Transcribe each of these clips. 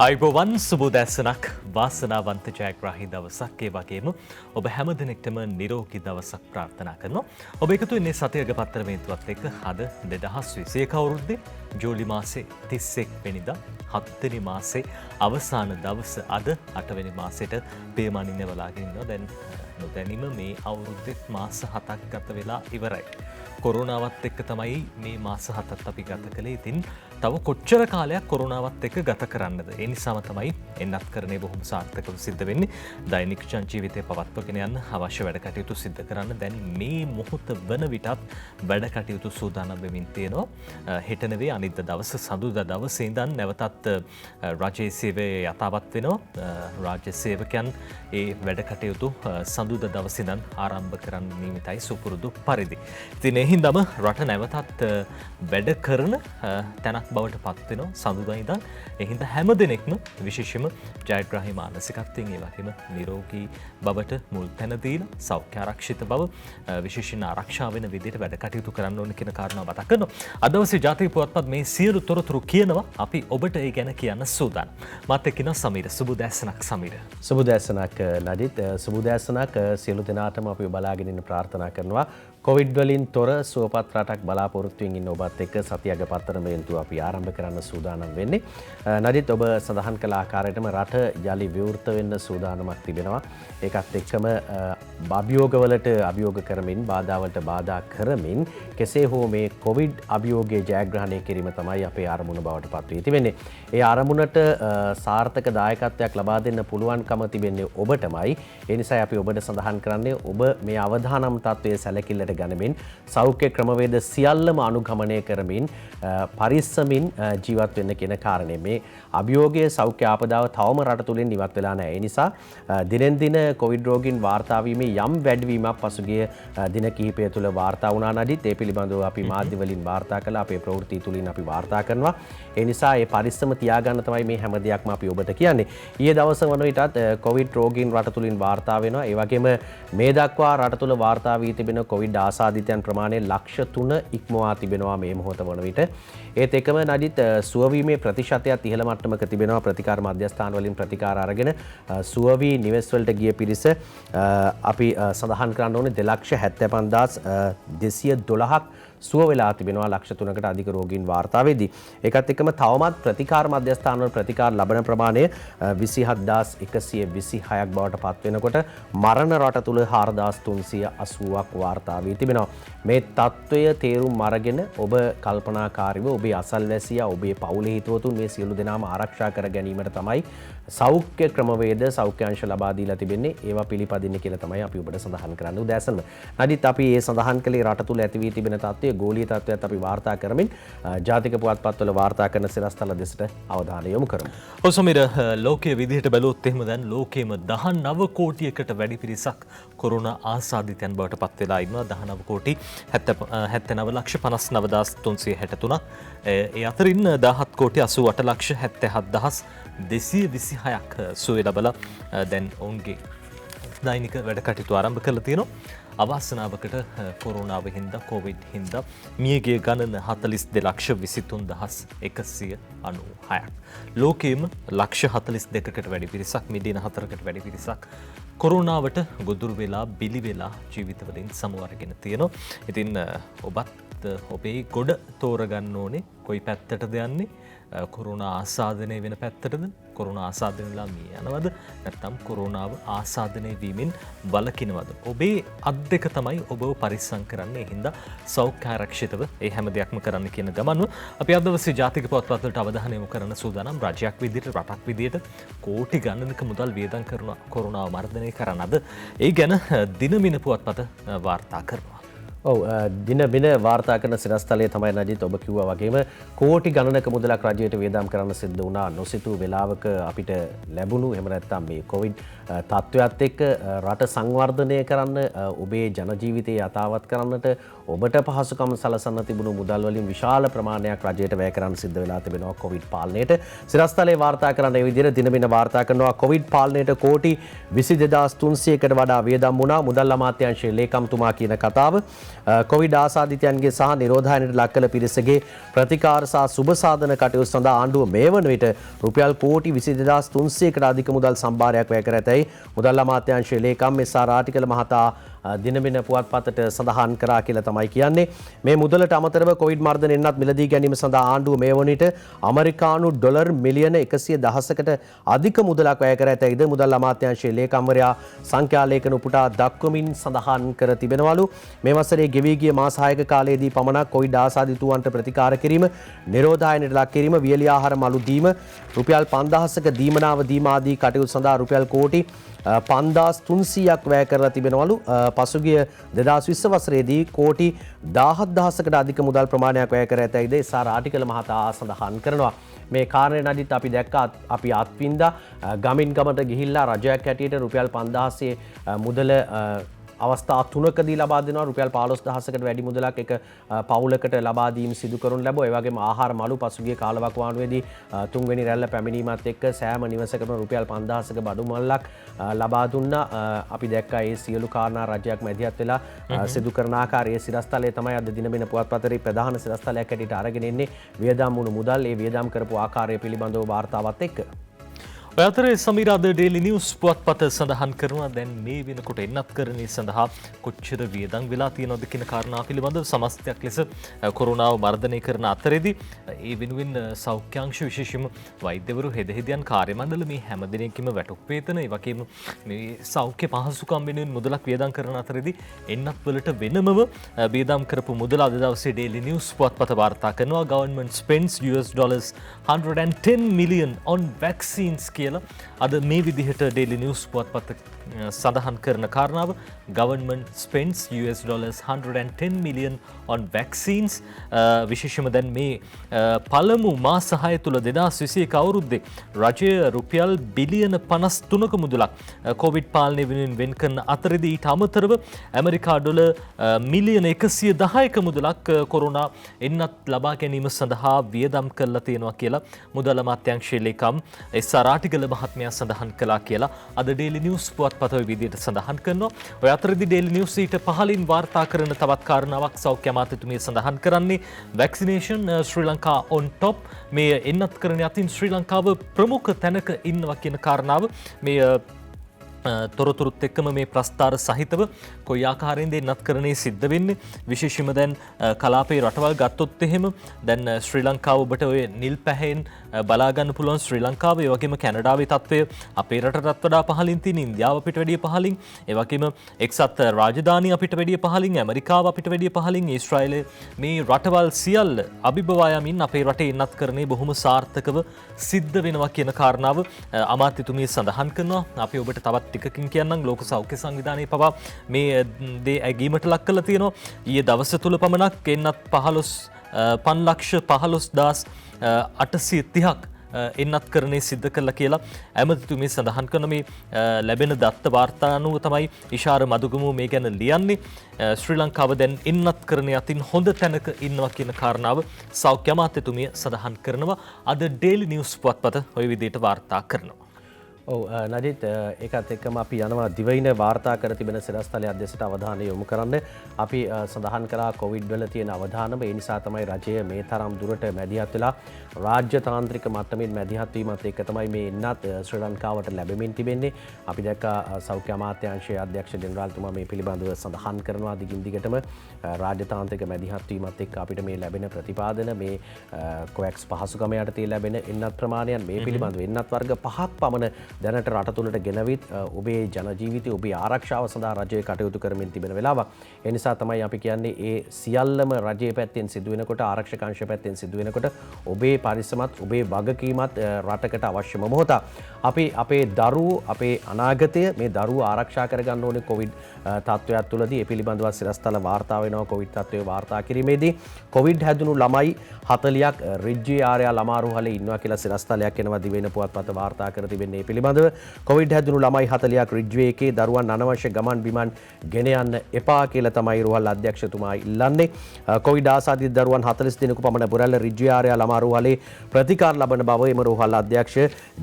අයිබෝවන් සුබෝදැසනක් වාසනාවන්ත ජයග්‍රාහී දවසක් ඒ වගේම ඔබ හැම දිනෙකටම නිරෝගී දවසක් ප්‍රාර්ථනා කරනවා. ඔබ එකතු වෙන්නේ සතියක පත්තරමේන්තුවත් එක්ක අද 2021 අවුරුද්දේ ජූලි මාසේ 31 වෙනිදා 7 වෙනි මාසේ අවසාන දවස අද 8 වෙනි මාසෙට පේමනින්න බලාගෙන ඉන්නවා. දැන් නොදැනීම මේ අවුරුද්දේ මාස 7ක් ගත වෙලා ඉවරයි. කොරෝනාවත් එක්ක තමයි මේ මාස 7ත් අපි ගත කළේ. ඉතින් තව කොච්චර කාලයක් කොරෝනාවත් එක්ක ගත කරන්නද? ඒ නිසාම තමයි එන්නත් කරන්නේ බොහොම සාර්ථකව සිද්ධ වෙන්නේ. දෛනික ජීවිතය පවත්වාගෙන යන්න අවශ්‍ය වැඩ කටයුතු සිද්ධ කරන්න දැන් මේ මොහොත වන විටත් වැඩ කටයුතු සූදානම් වෙමින් තියෙනවා. හෙට නෙවෙයි අනිද්දා දවස සඳුදා දවසේ ඉඳන් නැවතත් රජයේ සේවය යථාවත් වෙනවා. රාජ්‍ය සේවකයන් ඒ වැඩ කටයුතු සඳුදා දවසේ ඉඳන් ආරම්භ කරන්න නියමිතයි සුපුරුදු පරිදි. ඉතින් ඒ හින්දාම රට නැවතත් වැඩ කරන තැනක් බවට පත් වෙනවා සඳුදා ඉඳන්. ඒ හින්දා හැම දිනෙකම විශේෂයෙන්ම ජයග්‍රාහී මානසිකත්වයෙන් ඒ වගේම නිරෝගී බවට මුල් තැන දීලා සෞඛ්‍ය ආරක්ෂිත බව විශේෂයෙන් ආරක්ෂා වෙන විදිහට වැඩ කටයුතු කරන්න ඕන කියන කාරණාව මතක් කරනවා. අද දවසේ ජාතික පුවත්පත් මේ සියලු තොරතුරු කියනවා අපි ඔබට ඒ ගැන කියන්න සූදානම්. මාත් එක්ක ඉන්න සමීර සුබෝදැසනක් සමීර. සුබෝදැසනක් නදිත් සුබෝදැසනක් සියලු දෙනාටම අපි බලාගෙන ඉන්න ප්‍රාර්ථනා කරනවා. කොවිඩ් වලින් තොර සුවපත් රටක් බලාපොරොත්තුවෙන් ඉන්න ඔබත් එක්ක සතියක පත්තරමේන්තුව අපි ආරම්භ කරන්න සූදානම් වෙන්නේ. නදිත් ඔබ සඳහන් කළ ආකාරයටම රට යලි විවෘත වෙන්න සූදානමක් තිබෙනවා. ඒකත් එක්කම අභියෝගවලට අභියෝග කරමින් බාධාවලට බාධා කරමින් කෙසේ හෝ මේ කොවිඩ් අභියෝගයේ ජයග්‍රහණය කිරීම තමයි අපේ ආරමුණ බවට පත් වී තිබෙන්නේ. ඒ ආරමුණට සාර්ථක දායකත්වයක් ලබා දෙන්න පුළුවන්කම තිබෙන්නේ ඔබටමයි. ඒ නිසා අපි ඔබට සඳහන් කරන්නේ ඔබ මේ අවදානම් තත්ත්වයේ සැලකිල්ලට ගනිමින් සෞඛ්‍ය ක්‍රමවේද සියල්ලම අනුගමනය කරමින් පරිස්සමින් ජීවත් වෙන්න කියන කාරණේ. මේ අභියෝගයේ සෞඛ්‍ය ආපදාව තවම රට තුලින් ඉවත් වෙලා නැහැ. ඒ නිසා දිනෙන් දින කොවිඩ් රෝගීන් වාර්තා වීමේ යම් වැඩිවීමක් පසුගිය දින කිහිපය තුළ වාර්තා වුණා නදිත්. ඒ පිළිබඳව අපි මාධ්‍ය වලින් වාර්තා කළා. අපේ ප්‍රවෘත්ති තුලින් අපි වාර්තා කරනවා. ඒ නිසා මේ පරිස්සම තියාගන්න තමයි මේ හැම දෙයක්ම අපි ඔබට කියන්නේ. ඊයේ දවස වන විටත් කොවිඩ් රෝගීන් රට තුලින් වාර්තා වෙනවා. ඒ වගේම මේ දක්වා රට තුල වාර්තා වී තිබෙන කොවිඩ් ආසාදිතයන් ප්‍රමාණය ලක්ෂ 3 ඉක්මවා තිබෙනවා මේ මොහොත වන විට. ඒත් එකම නදිත් සුවවීමේ ප්‍රතිශතයත් ඉහළ මට්ටමක තිබෙනවා. ප්‍රතිකාර මධ්‍යස්ථාන වලින් ප්‍රතිකාර අරගෙන සුවවී නිවෙස් වලට ගිය පිරිස අපි සඳහන් කරන්න ඕනේ 2,75,212ක් සුව වෙලා තිබෙනවා ලක්ෂ 3කට අධික රෝගීන් වාර්තා වෙදී. ඒකත් එක්කම තවමත් ප්‍රතිකාර මධ්‍යස්ථාන වල ප්‍රතිකාර ලබන ප්‍රමාණය 27126ක් බවට පත් වෙනකොට මරණ රට තුල 4380ක් වාර්තා වී තිබෙනවා. මේ තත්ත්වය තේරුම් අරගෙන ඔබ කල්පනාකාරීව ඔබේ අසල්වැසියා ඔබේ පවුලේ හිතවතුන් මේ සියලු දෙනාම ආරක්ෂා කර ගැනීමට තමයි සෞඛ්‍ය ක්‍රමවේද සෞඛ්‍ය අංශ ලබා දීලා තිබෙන්නේ. ඒවා පිළිපදින්න කියලා තමයි අපි ඔබට සඳහන් කරන්න උදෑසන. නදිත් අපි මේ සඳහන් කළේ රට තුල ඇති වී තිබෙන තත්ත්වය ගෝලීය තත්ත්වයක් අපි වාර්තා කරමින් ජාතික පුවත්පත්වල වාර්තා කරන සිරස්තල දෙසට අවධානය යොමු කරමු. ඔව් සමීර, ලෝකයේ විදිහට බැලුවොත් එහෙම දැන් ලෝකෙම 19 කෝටියකට වැඩි පිරිසක් කොරෝනා ආසාදිතයන් බවට පත් වෙලා ඉන්නවා. 19 කෝටි 79,59,363ක්. ඒ අතරින් 17 කෝටි 88,77,226ක් සුවය ලබලා දැන් ඔවුන්ගේ දෛනික වැඩ කටයුතු ආරම්භ කරලා තියෙනවා. අවාසනාවකට කොරෝනාව හින්දා කොවිඩ් හින්දා මියගිය ගණන 42,23,196ක්. ලෝකයේම ලක්ෂ 42කට වැඩි පිරිසක් මිලියන 4කට වැඩි පිරිසක් කොරෝනාවට ගොදුරු වෙලා බිලි වෙලා ජීවිතවලින් සමවරගෙන තියෙනවා. ඉතින් ඔබත් ඔබේ ගොඩ තෝරගන්න ඕනේ කොයි පැත්තටද යන්නේ? කොරෝනා ආසාදනය වෙන පැත්තටද? කොරෝනා ආසාදනය වෙලා මිය යනවද? නැත්නම් කොරෝනාව ආසාදනය වීමෙන් වළකිනවද? ඔබේ අත් දෙක තමයි ඔබව පරිස්සම් කරන්නේ. ඒ හින්දා සෞඛ්‍ය ආරක්ෂිතව ඒ හැම දෙයක්ම කරන්න කියන ගමන්ව අපි අද දවසේ ජාතික පුවත්පත් වලට අවධානය යොමු කරන සූදානම්. රජයක් විදිහට රටක් විදිහට කෝටි ගණනක මුදල් වියදම් කරන කොරෝනාව මර්ධනය කරනද ඒ ගැන දිනමින පුවත්පත වාර්තා කරනවා. ඔව්, දින බින වාර්තා කරන සිරස්තලයේ තමයි නජිත් ඔබ කිව්වා වගේම කෝටි ගණනක මුදලක් රජයට වියදම් කරන්න සිද්ධ වුණා. නොසිතූ වෙලාවක අපිට ලැබුණු එහෙම නැත්නම් මේ කොවිඩ් තත්ත්වයක් එක්ක රට සංවර්ධනය කරන්න ඔබේ ජන ජීවිතය යථාවත් කරන්නට ඔබට පහසුකම් සලසන්න තිබුණු මුදල් වලින් විශාල ප්‍රමාණයක් රජයට වැය කරන්න සිද්ධ වෙලා තිබෙනවා කොවිඩ් පාලනයට. සිරස්තලේ වාර්තා කරන ඒ විදිහට දිනමින වාර්තා කරනවා කොවිඩ් පාලනයට කෝටි 22300කට වඩා වියදම් වුණා. මුදල් අමාත්‍යාංශයේ ලේකම්තුමා කියන කතාව කොවිඩ් ආසාදිතයන්ගේ සහ නිරෝධායනයට ලක් කළ පිරිසගේ ප්‍රතිකාර සහ සුබ සාධන කටයුතු සඳහා ආණ්ඩුව මේ වන විට රුපියල් කෝටි 22300කට අධික මුදල් සම්භාරයක් වැය කර ඇතැයි මුදල් අමාත්‍යාංශයේ ලේකම් එස්.ආර්. ආටිකල මහතා දිනමින පුවත්පතට සඳහන් කරා කියලා තමයි කියන්නේ. මේ මුදලට අමතරව කොවිඩ් මර්ධන එන්නත් මිලදී ගැනීම සඳහා ආණ්ඩුව මේ වන විට ඇමරිකානු ඩොලර් මිලියන 110කට අධික මුදලක් වැය කර ඇතැයිද මුදල් අමාත්‍යාංශයේ ලේකම්වරයා සංඛ්‍යා ලේඛන උපුටා දක්වමින් සඳහන් කර තිබෙනවලු. මේ වසරේ ගෙවී ගිය මාස 6ක කාලයේදී පමණක් කොවිඩ් ආසාදිතවන්ට ප්‍රතිකාර කිරීම, නිරෝධායනයට ලක් කිරීම, වියලි ආහාර මළු දීම, රුපියල් 5000ක දීමනාව දීම ආදී කටයුතු සඳහා රුපියල් කෝටි 5300ක් වැය කරලා තිබෙනවලු. පසුගිය 2020 වසරේදී කෝටි 17000කට අධික මුදල් ප්‍රමාණයක් වැය කර ඇතැයිද එස්.ආර්. ආටිකල මහතා සඳහන් කරනවා. මේ කාරණය නදිත් අපි දැක්කා අපි අත්විඳා ගමින් ගමට ගිහිල්ලා රජයක් හැටියට රුපියල් 5000 මුදල අවස්ථා 3කදී ලබා දෙනවා. රුපියල් 15000කට වැඩි මුදලක් එක පවුලකට ලබා දීම සිදු කරනු ලැබුවා. ඒ වගේම ආහාර මළු පසුගිය කාලවකවානුවේදී තුන්වෙනි රැල්ල පැමිණීමත් එක්ක සෑම නිවසකම රුපියල් 5000ක බඩු මල්ලක් ලබා දුන්නා. අපි දැක්කා මේ සියලු කාරණා රජයක් මැදිහත් වෙලා සිදු කරන ආකාරයේ සිරස්තලයේ තමයි අද දිනමින පුවත්පතේ ප්‍රධාන සිරස්තලයක් හැටියට අරගෙන ඉන්නේ. වියදම් වුණු මුදල් ඒ වියදම් කරපු ආකාරය පිළිබඳව වාර්තාවත් එක්ක. ඔය අතරේ සමීරාද ඩේලි නිවුස් පුවත්පත සඳහන් කරනවා දැන් මේ වෙනකොට එන්නත් කරණය සඳහා කොච්චර වියදම් වෙලා තියෙනවද කියන කාරණා පිළිබඳව සමස්තයක් ලෙස කොරෝනාව මර්ධනය කරන අතරේදී ඒ වෙනුවෙන් සෞඛ්‍යාංශ විශේෂයෙන්ම වෛද්‍යවරු හෙදහෙදියන් කාර්ය මණ්ඩල මේ හැම දිනකින්ම වැටුප් වේතන ඒ වගේම මේ සෞඛ්‍ය පහසුකම් වෙනුවෙන් මුදලක් වියදම් කරන අතරේදී එන්නත් වලට වෙනමම වියදම් කරපු මුදල අද දවසේ ඩේලි නිවුස් පුවත්පත වාර්තා කරනවා. government spends $110 million on vaccines කියලා අද මේ විදිහට ඩේලි නිවුස් පුවත්පත සඳහන් කරන කාරණාව. government spends $110 million on vaccines. විශේෂම දැන් මේ පළමු මාස 6 තුල 2021 අවුරුද්දේ රජය රුපියල් බිලියන 53ක මුදලක් කොවිඩ් පාලනය වෙනුවෙන් වෙන් කරන අතරදී ඊට අමතරව ඇමරිකා ඩොලර් මිලියන 110ක මුදලක් කොරෝනා එන්නත් ලබා ගැනීම සඳහා වියදම් කරලා තියෙනවා කියලා මුදල් අමාත්‍යාංශයේ ලේකම් එස්.ආර්. ආටිකල මහත්මයා සඳහන් කළා කියලා අද ඩේලි නිවුස් පුවත්පත ඔය විදිහට සඳහන් කරනවා. ඔය අතරදී ඩේලි නිවුස් ඊට පහලින් වාර්තා කරන තවත් කාරණාවක් සෞඛ්‍ය අමාත්‍යතුමිය සඳහන් කරන්නේ vaccination Sri Lanka on top. මේ එන්නත් කරන අතින් ශ්‍රී ලංකාව ප්‍රමුඛ තැනක ඉන්නවා කියන කාරණාව මේ තොරතුරුත් එක්කම මේ ප්‍රස්ථාර සහිතව කොයි ආකාරයෙන්ද එන්නත් කරන්නේ සිද්ධ වෙන්නේ. විශේෂයෙන්ම දැන් කලාපේ රටවල් ගත්තොත් එහෙම දැන් ශ්‍රී ලංකාව ඔබට ඔය නිල් පැහැයෙන් බලා ගන්න පුළුවන් ශ්‍රී ලංකාව. ඒ වගේම කැනඩාවේ තත්ත්වය අපේ රටටත් වඩා පහළින් තියෙන, ඉන්දියාව අපිට වැඩිය පහළින්, ඒ වගේම එක්සත් රාජධානී අපිට වැඩිය පහළින්, ඇමරිකාව අපිට වැඩිය පහළින්, ඊශ්‍රායලය මේ රටවල් සියල්ල අභිබවා යමින් අපේ රටේ එන්නත් කරන්නේ බොහොම සාර්ථකව සිද්ධ වෙනවා කියන කාරණාව අමාත්‍යතුමිය සඳහන් කරනවා. අපි ඔබට තවත් ටිකකින් කියන්නම්. ලෝක සෞඛ්‍ය සංවිධානයේ පවා මේ දේ ඇගීමට ලක් කරලා තියෙනවා. ඊයේ දවස තුල පමණක් එන්නත් 5,15,830ක් එන්නත් කරණය සිද්ධ කළා කියලා ඇමතිතුමිය සඳහන් කරන මේ ලැබෙන දත්ත වාර්තා අනුව තමයි ඉෂාර මදුගම මේ ගැන ලියන්නේ. ශ්‍රී ලංකාව දැන් එන්නත් කරණය අතින් හොඳ තැනක ඉන්නවා කියන කාරණාව සෞඛ්‍ය අමාත්‍යතුමිය සඳහන් කරනවා. අද ඩේලි නිවුස් පුවත්පත ඔය විදිහට වාර්තා කරනවා. ඔව් නජිත් ඒකත් එක්කම අපි යනවා දිවයින වාර්තා කර තිබෙන සිරස්තලයේ අධ්‍යක්ෂට අවධානය යොමු කරන්න. අපි සඳහන් කළා කොවිඩ් වල තියෙන අවධානම. ඒ නිසා තමයි රජය මේ තරම් දුරට මැදිහත් වෙලා රාජ්‍ය තාන්ත්‍රික මට්ටමින් මැදිහත් වීමත් එක්ක තමයි මේ එන්නත් ශ්‍රී ලංකාවට ලැබෙමින් තිබෙන්නේ. අපි දැක්කා සෞඛ්‍ය අමාත්‍යාංශයේ අධ්‍යක්ෂ ජෙනරාල්තුමා මේ පිළිබඳව සඳහන් කරනවා දිගින් දිගටම රාජ්‍ය තාන්ත්‍රික මැදිහත් වීමත් එක්ක අපිට මේ ලැබෙන ප්‍රතිපාදන මේ කොවැක්ස් පහසුකම යටතේ ලැබෙන එන්නත් ප්‍රමාණයන් මේ පිළිබඳව එන්නත් වර්ග 5ක් පමණ දැනට රට තුළට ගෙනවිත් ඔබේ ජනජීවිතය ඔබේ ආරක්ෂාව සඳහා රජය කටයුතු කරමින් තිබෙන වෙලාවක්. ඒ නිසා තමයි අපි කියන්නේ ඒ සියල්ලම රජයේ පැත්තෙන් සිදුවෙනකොට, ආරක්ෂක අංශ පැත්තෙන් සිදුවෙනකොට ඔබේ පරිස්සමත් ඔබේ වගකීමත් රටකට අවශ්‍යම මොහොත. අපි අපේ දරුවෝ අපේ අනාගතය මේ දරුවෝ ආරක්ෂා කරගන්න ඕනේ කොවිඩ් තත්ත්වයක් තුළදී. ඒ පිළිබඳව සිරස්තල වාර්තා වෙනවා කොවිඩ් තත්ත්වය වාර්තා කිරීමේදී. කොවිඩ් හැදුණු ළමයි 40ක් රිජ්ජේ ආර්යා ළමාරුහලේ ඉන්නවා කියලා සිරස්තලයක් එනවා දිවෙන පුවත්පත වාර්තා කර තිබෙන්නේ. පිළිබඳව කොවිඩ් හැදුණු ළමයි 40ක් රිජ්වේ එකේ දරුවන් අනවශ්‍ය ගමන් බිමන් ගෙන යන්න එපා කියලා තමයි රුහල් අධ්‍යක්ෂතුමා ඉල්ලන්නේ. කොවිඩ් ආසාදිත දරුවන් 40 දෙනෙකු පමණ බොරැල්ල රිජ්වේ ආරයා ළමා රුහලේ ප්‍රතිකාර ලබන බව එම රුහල් අධ්‍යක්ෂ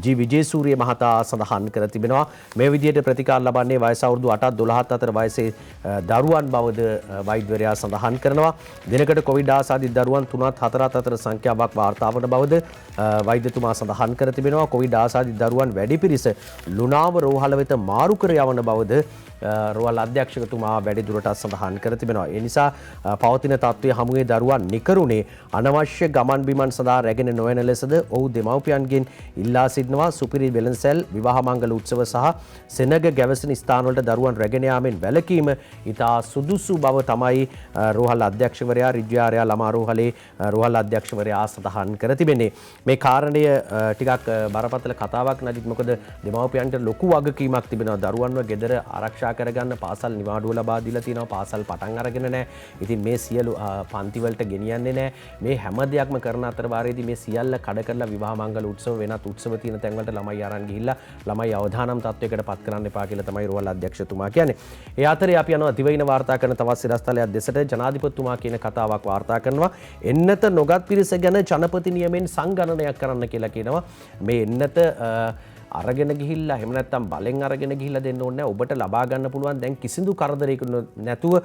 ජී විජේසූරිය මහතා සඳහන් කර තිබෙනවා. මේ විදිහට ප්‍රතිකාර ලබන්නේ වයස අවුරුදු 8 12 අතර වයසේ දරුවන් බවද වෛද්‍යවරයා සඳහන් කරනවා. දිනකට කොවිඩ් ආසාදිත දරුවන් 3ත් 4ත් අතර සංඛ්‍යාවක් වාර්තා වන බවද වෛද්‍යතුමා සඳහන් කර තිබෙනවා. කොවිඩ් ආසාදිත දරුවන් වැඩි පිරිස ලුණාව රෝහල වෙත මාරු කර යවන බවද රුවල් අධ්‍යක්ෂකතුමා වැඩිදුරටත් සඳහන් කර තිබෙනවා. ඒ නිසා පවතින තත්ත්වයේ හමුවේ දරුවන් නිකරුණේ අනවශ්‍ය ගමන් බිමන් සඳහා රැගෙන නොයන ලෙසද ඔහු දෙමව්පියන්ගෙන් ඉල්ලා සිටිනවා. සුපිරි වෙළඳසැල් විවාහ මංගල උත්සව සහ සෙනග ගැවසෙන ස්ථානවලට දරුවන් රැගෙන යාමෙන් වැළකීම ඉතා සුදුසු බව තමයි රුහල් අධ්‍යක්ෂවරයා රිජ්‍යාරයා ළමා රෝහලේ රුහල් අධ්‍යක්ෂවරයා සඳහන් කර තිබෙන්නේ. මේ කාරණය ටිකක් බරපතල කතාවක් නදිත්. මොකද දෙමව්පියන්ට ලොකු වගකීමක් තිබෙනවා. දරුවන්ව ගෙදර ආරක්ෂා කරගන්න පාසල් නිවාඩුව ලබා දීලා තියෙනවා. පාසල් පටන් අරගෙන නැහැ. ඉතින් මේ සියලු පන්ති වලට ගෙනියන්නේ නැහැ. මේ හැම දෙයක්ම කරන අතරවාරයේදී මේ සියල්ල කඩ කරලා විවාහ මංගල උත්සව වෙනත් උත්සව තියෙන තැන් වලට ළමයි අරන් ගිහිල්ලා ළමයි අවදානම් තත්වයකට පත් කරන්න එපා කියලා තමයි රුවල් අධ්‍යක්ෂතුමා කියන්නේ. ඒ අතරේ අපි යනවා දිවයින වාර්තා කරන තවත් සිරස්තලයක් දෙසට. ජනාධිපතිතුමා කියන කතාවක් වාර්තා කරනවා. එන්නත නොගත් පිරිස ගැන ජනපති නියමෙන් සංගණනයක් කරන්න කියලා කියනවා. මේ එන්නත අරගෙන ගිහිල්ලා එහෙම නැත්නම් බලෙන් අරගෙන ගිහිල්ලා දෙන්න ඕනේ නැහැ. ඔබට ලබා ගන්න පුළුවන් දැන් කිසිදු කරදරයක නැතුව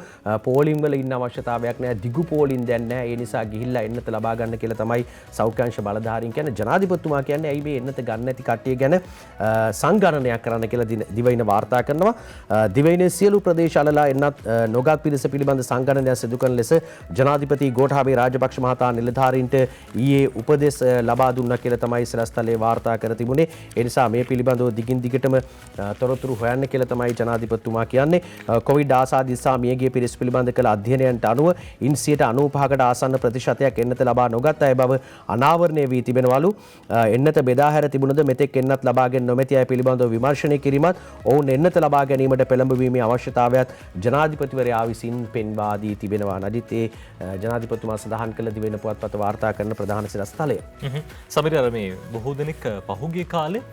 පෝලිම් වල ඉන්න අවශ්‍යතාවයක් නැහැ. දිගු පෝලිම් දැන් නැහැ. ඒ නිසා ගිහිල්ලා එන්නත ලබා ගන්න කියලා තමයි සෞඛ්‍යාංශ බලධාරීන් කියන්නේ. ජනාධිපතිතුමා කියන්නේ ඇයි මේ එන්නත ගන්න නැති කට්ටිය ගැන සංගණනයක් කරන්න කියලා දිවයින වාර්තා කරනවා. දිවයිනේ සියලු ප්‍රදේශ අලලා එන්නත් නොගත් පිරිස පිළිබඳ සංගණනයක් සිදු කරන ලෙස ජනාධිපති ගෝඨාභය රාජපක්ෂ මහතා නිලධාරීන්ට ඊයේ උපදෙස් ලබා දුන්නා කියලා තමයි සිරස්තලේ වාර්තා කර තිබුණේ. ඒ නිසා මේ පිළිබඳව දිගින් දිගටම තොරතුරු හොයන්න කියලා තමයි ජනාධිපතිතුමා කියන්නේ. කොවිඩ් ආසාදිත සහ මියගිය පිරිස් පිළිබඳ කළ අධ්‍යයනයන්ට අනුව ඉන් 95%කට ආසන්න ප්‍රතිශතයක් එන්නත ලබා නොගත් අය බව අනාවරණය වී තිබෙනවලු. එන්නත බෙදා හැර තිබුණද මෙතෙක් එන්නත් ලබාගෙන නොමැති අය පිළිබඳව විමර්ශනය කිරීමත් ඔවුන් එන්නත ලබා ගැනීමට පෙළඹවීමේ අවශ්‍යතාවයත් ජනාධිපතිවරයා විසින් පෙන්වා දී තිබෙනවා. නදිත් ඒ ජනාධිපතිතුමා සඳහන් කළ දිවෙන පුවත්පත වාර්තා කරන ප්‍රධාන සිරස්තලය. සමීර අර මේ බොහෝ දෙනෙක් පහුගිය කාලේ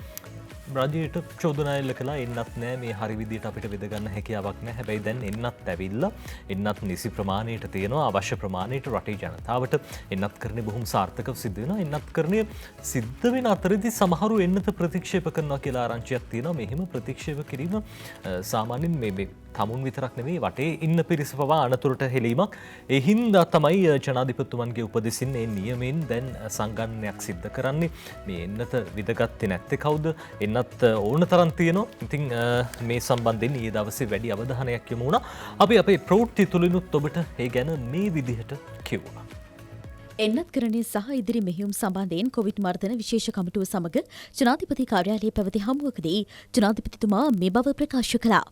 රජයට චෝදනා එල්ල කළා එන්නත් නෑ මේ හරි විදිහට අපිට වෙදගන්න හැකියාවක් නෑ. හැබැයි දැන් එන්නත් ඇවිල්ලා එන්නත් නිසි ප්‍රමාණයට තියෙනවා. අවශ්‍ය ප්‍රමාණයට රටේ ජනතාවට එන්නත් කරන්නේ බොහොම සාර්ථකව සිද්ධ වෙනවා. එන්නත් කරන්නේ සිද්ධ වෙන අතරදී සමහරු එන්නත ප්‍රතික්ෂේප කරනවා කියලා ආරංචියක් තියෙනවා. මෙහෙම ප්‍රතික්ෂේප කිරීම සාමාන්‍යයෙන් මේ තමුන් විතරක් නෙවෙයි වටේ ඉන්න පිරිස පවා අනතුරට හෙලීමක්. ඒ හින්දා තමයි ජනාධිපතිතුමන්ගේ උපදෙසින් මේ නියමයෙන් දැන් සංගණනයක් සිද්ධ කරන්නේ. මේ එන්නත විදගත්තේ නැත්තේ කවුද? එන්නත් ඕන තරම් තියෙනවා. ඉතින් මේ සම්බන්ධයෙන් ඊයේ දවසේ වැඩි අවධානයක් යොමු වුණා. අපි අපේ ප්‍රවෘත්ති තුලිනුත් ඔබට ඒ ගැන මේ විදිහට කිව්වා. එන්නත්කරණය සහ ඉදිරි මෙහෙයුම් සම්බන්ධයෙන් කොවිඩ් මර්ධන විශේෂ කමිටුව සමග ජනාධිපති කාර්යාලයේ පැවති හමුවකදී ජනාධිපතිතුමා මේ බව ප්‍රකාශ කළා.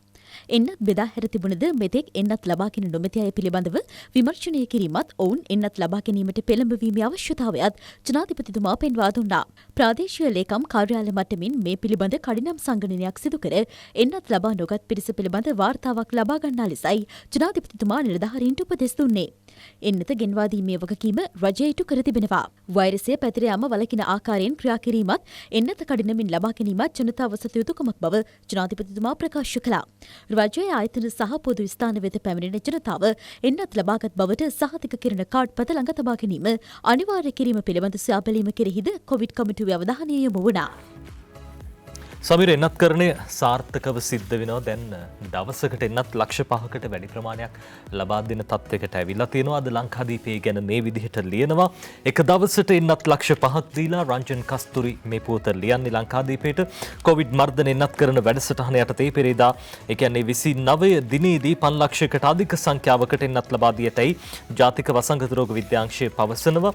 එන්නත් බෙදා හැර තිබුණද මෙතෙක් එන්නත් ලබාගෙන නොමැති අය පිළිබඳව විමර්ශනය කිරීමත් ඔවුන් එන්නත් ලබා ගැනීමට පෙළඹවීමේ අවශ්‍යතාවයත් ජනාධිපතිතුමා පෙන්වා දුන්නා. ප්‍රාදේශීය ලේකම් කාර්යාල මට්ටමින් මේ පිළිබඳ කඩිනම් සංගණනයක් සිදු කර එන්නත් ලබා නොගත් පිරිස පිළිබඳ වාර්තාවක් ලබා ගන්නා ලෙසයි ජනාධිපතිතුමා නිලධාරීන්ට උපදෙස් දුන්නේ. එන්නත ගෙන්වා දීමේ වගකීම රජය ඉටු කර තිබෙනවා. වෛරසය පැතිර යාම වළකින ආකාරයෙන් ක්‍රියා කිරීමත් එන්නත කඩිනමින් ලබා ගැනීමත් ජනතාව සතු යුතුකමක් බව ජනාධිපතිතුමා ප්‍රකාශ කළා. රජයේ ආයතන සහ පොදු ස්ථාන වෙත පැමිණෙන ජනතාව එන්නත් ලබාගත් බවට සහතික කිරණ කාඩ් පත ළඟ තබා ගැනීම අනිවාර්ය කිරීම පිළිබඳ සොයා බැලීම කෙරෙහිද කොවිඩ් කමිටුවේ අවධානය යොමු වුණා. සමීර එන්නත් කරණය සාර්ථකව සිද්ධ වෙනවා. දැන් දවසකට එන්නත් ලක්ෂ 5කට වැඩි ප්‍රමාණයක් ලබා දෙන තත්යකට ඇවිල්ලා තියෙනවා. අද ලංකාදීපේ ගැන මේ විදිහට ලියනවා. එක දවසට එන්නත් ලක්ෂ 5ක් දීලා රංජන් කස්තුරි මේ පොත ලියන්නේ ලංකාදීපේට. කොවිඩ් මර්ධන එන්නත් කරන වැඩසටහන යටතේ පෙරේදා ඒ කියන්නේ 29 දිනේදී 5 ලක්ෂයකට අධික සංඛ්‍යාවකට එන්නත් ලබා දී ඇතැයි ජාතික වසංගත රෝග විද්‍යාංශය පවසනවා.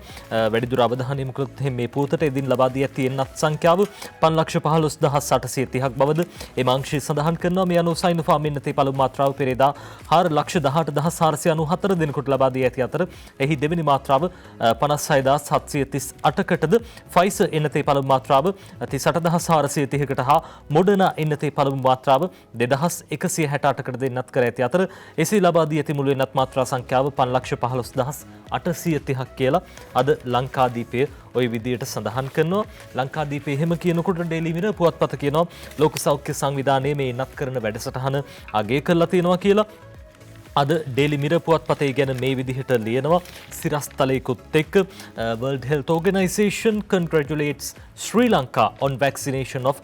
වැඩිදුර අවධානය යොමු කළොත් මේ පොතට එදින් ලබා දී ඇති එන්නත් සංඛ්‍යාව 5,15,830ක් බවද එම අංශය සඳහන් කරනවා. මේ අනුව සයිනෝෆාර්ම් එන්නතේ පළමු මාත්‍රාව පෙරේදා 4,18,498 දෙනෙකුට ලබා දී ඇති අතර එහි දෙවෙනි මාත්‍රාව 56,738කටද ෆයිසර් එන්නතේ පළමු මාත්‍රාව 38,430කට හා මොඩර්නා එන්නතේ පළමු මාත්‍රාව 2,168කට දෙන්නත් කර ඇති අතර එසේ ලබා දී ඇති මුළු එන්නත් මාත්‍රා සංඛ්‍යාව 5,15,830ක් කියලා අද ලංකාදීපය ওই විදියට සඳහන් කරනවා. ලංකාදීපේ එහෙම කියනකොට ඩේලි මිරර් පුවත්පත තියෙනවා. ලෝක සෞඛ්‍ය සංවිධානයේ මේ එන්නත් කරන වැඩසටහන අගය කරලා තියෙනවා කියලා. අද ඩේලි මිරර් පුවත්පතේ ගැන මේ විදිහට ලියනවා සිරස්තලයකුත් එක්ක World Health Organization congratulates Sri Lanka on vaccination of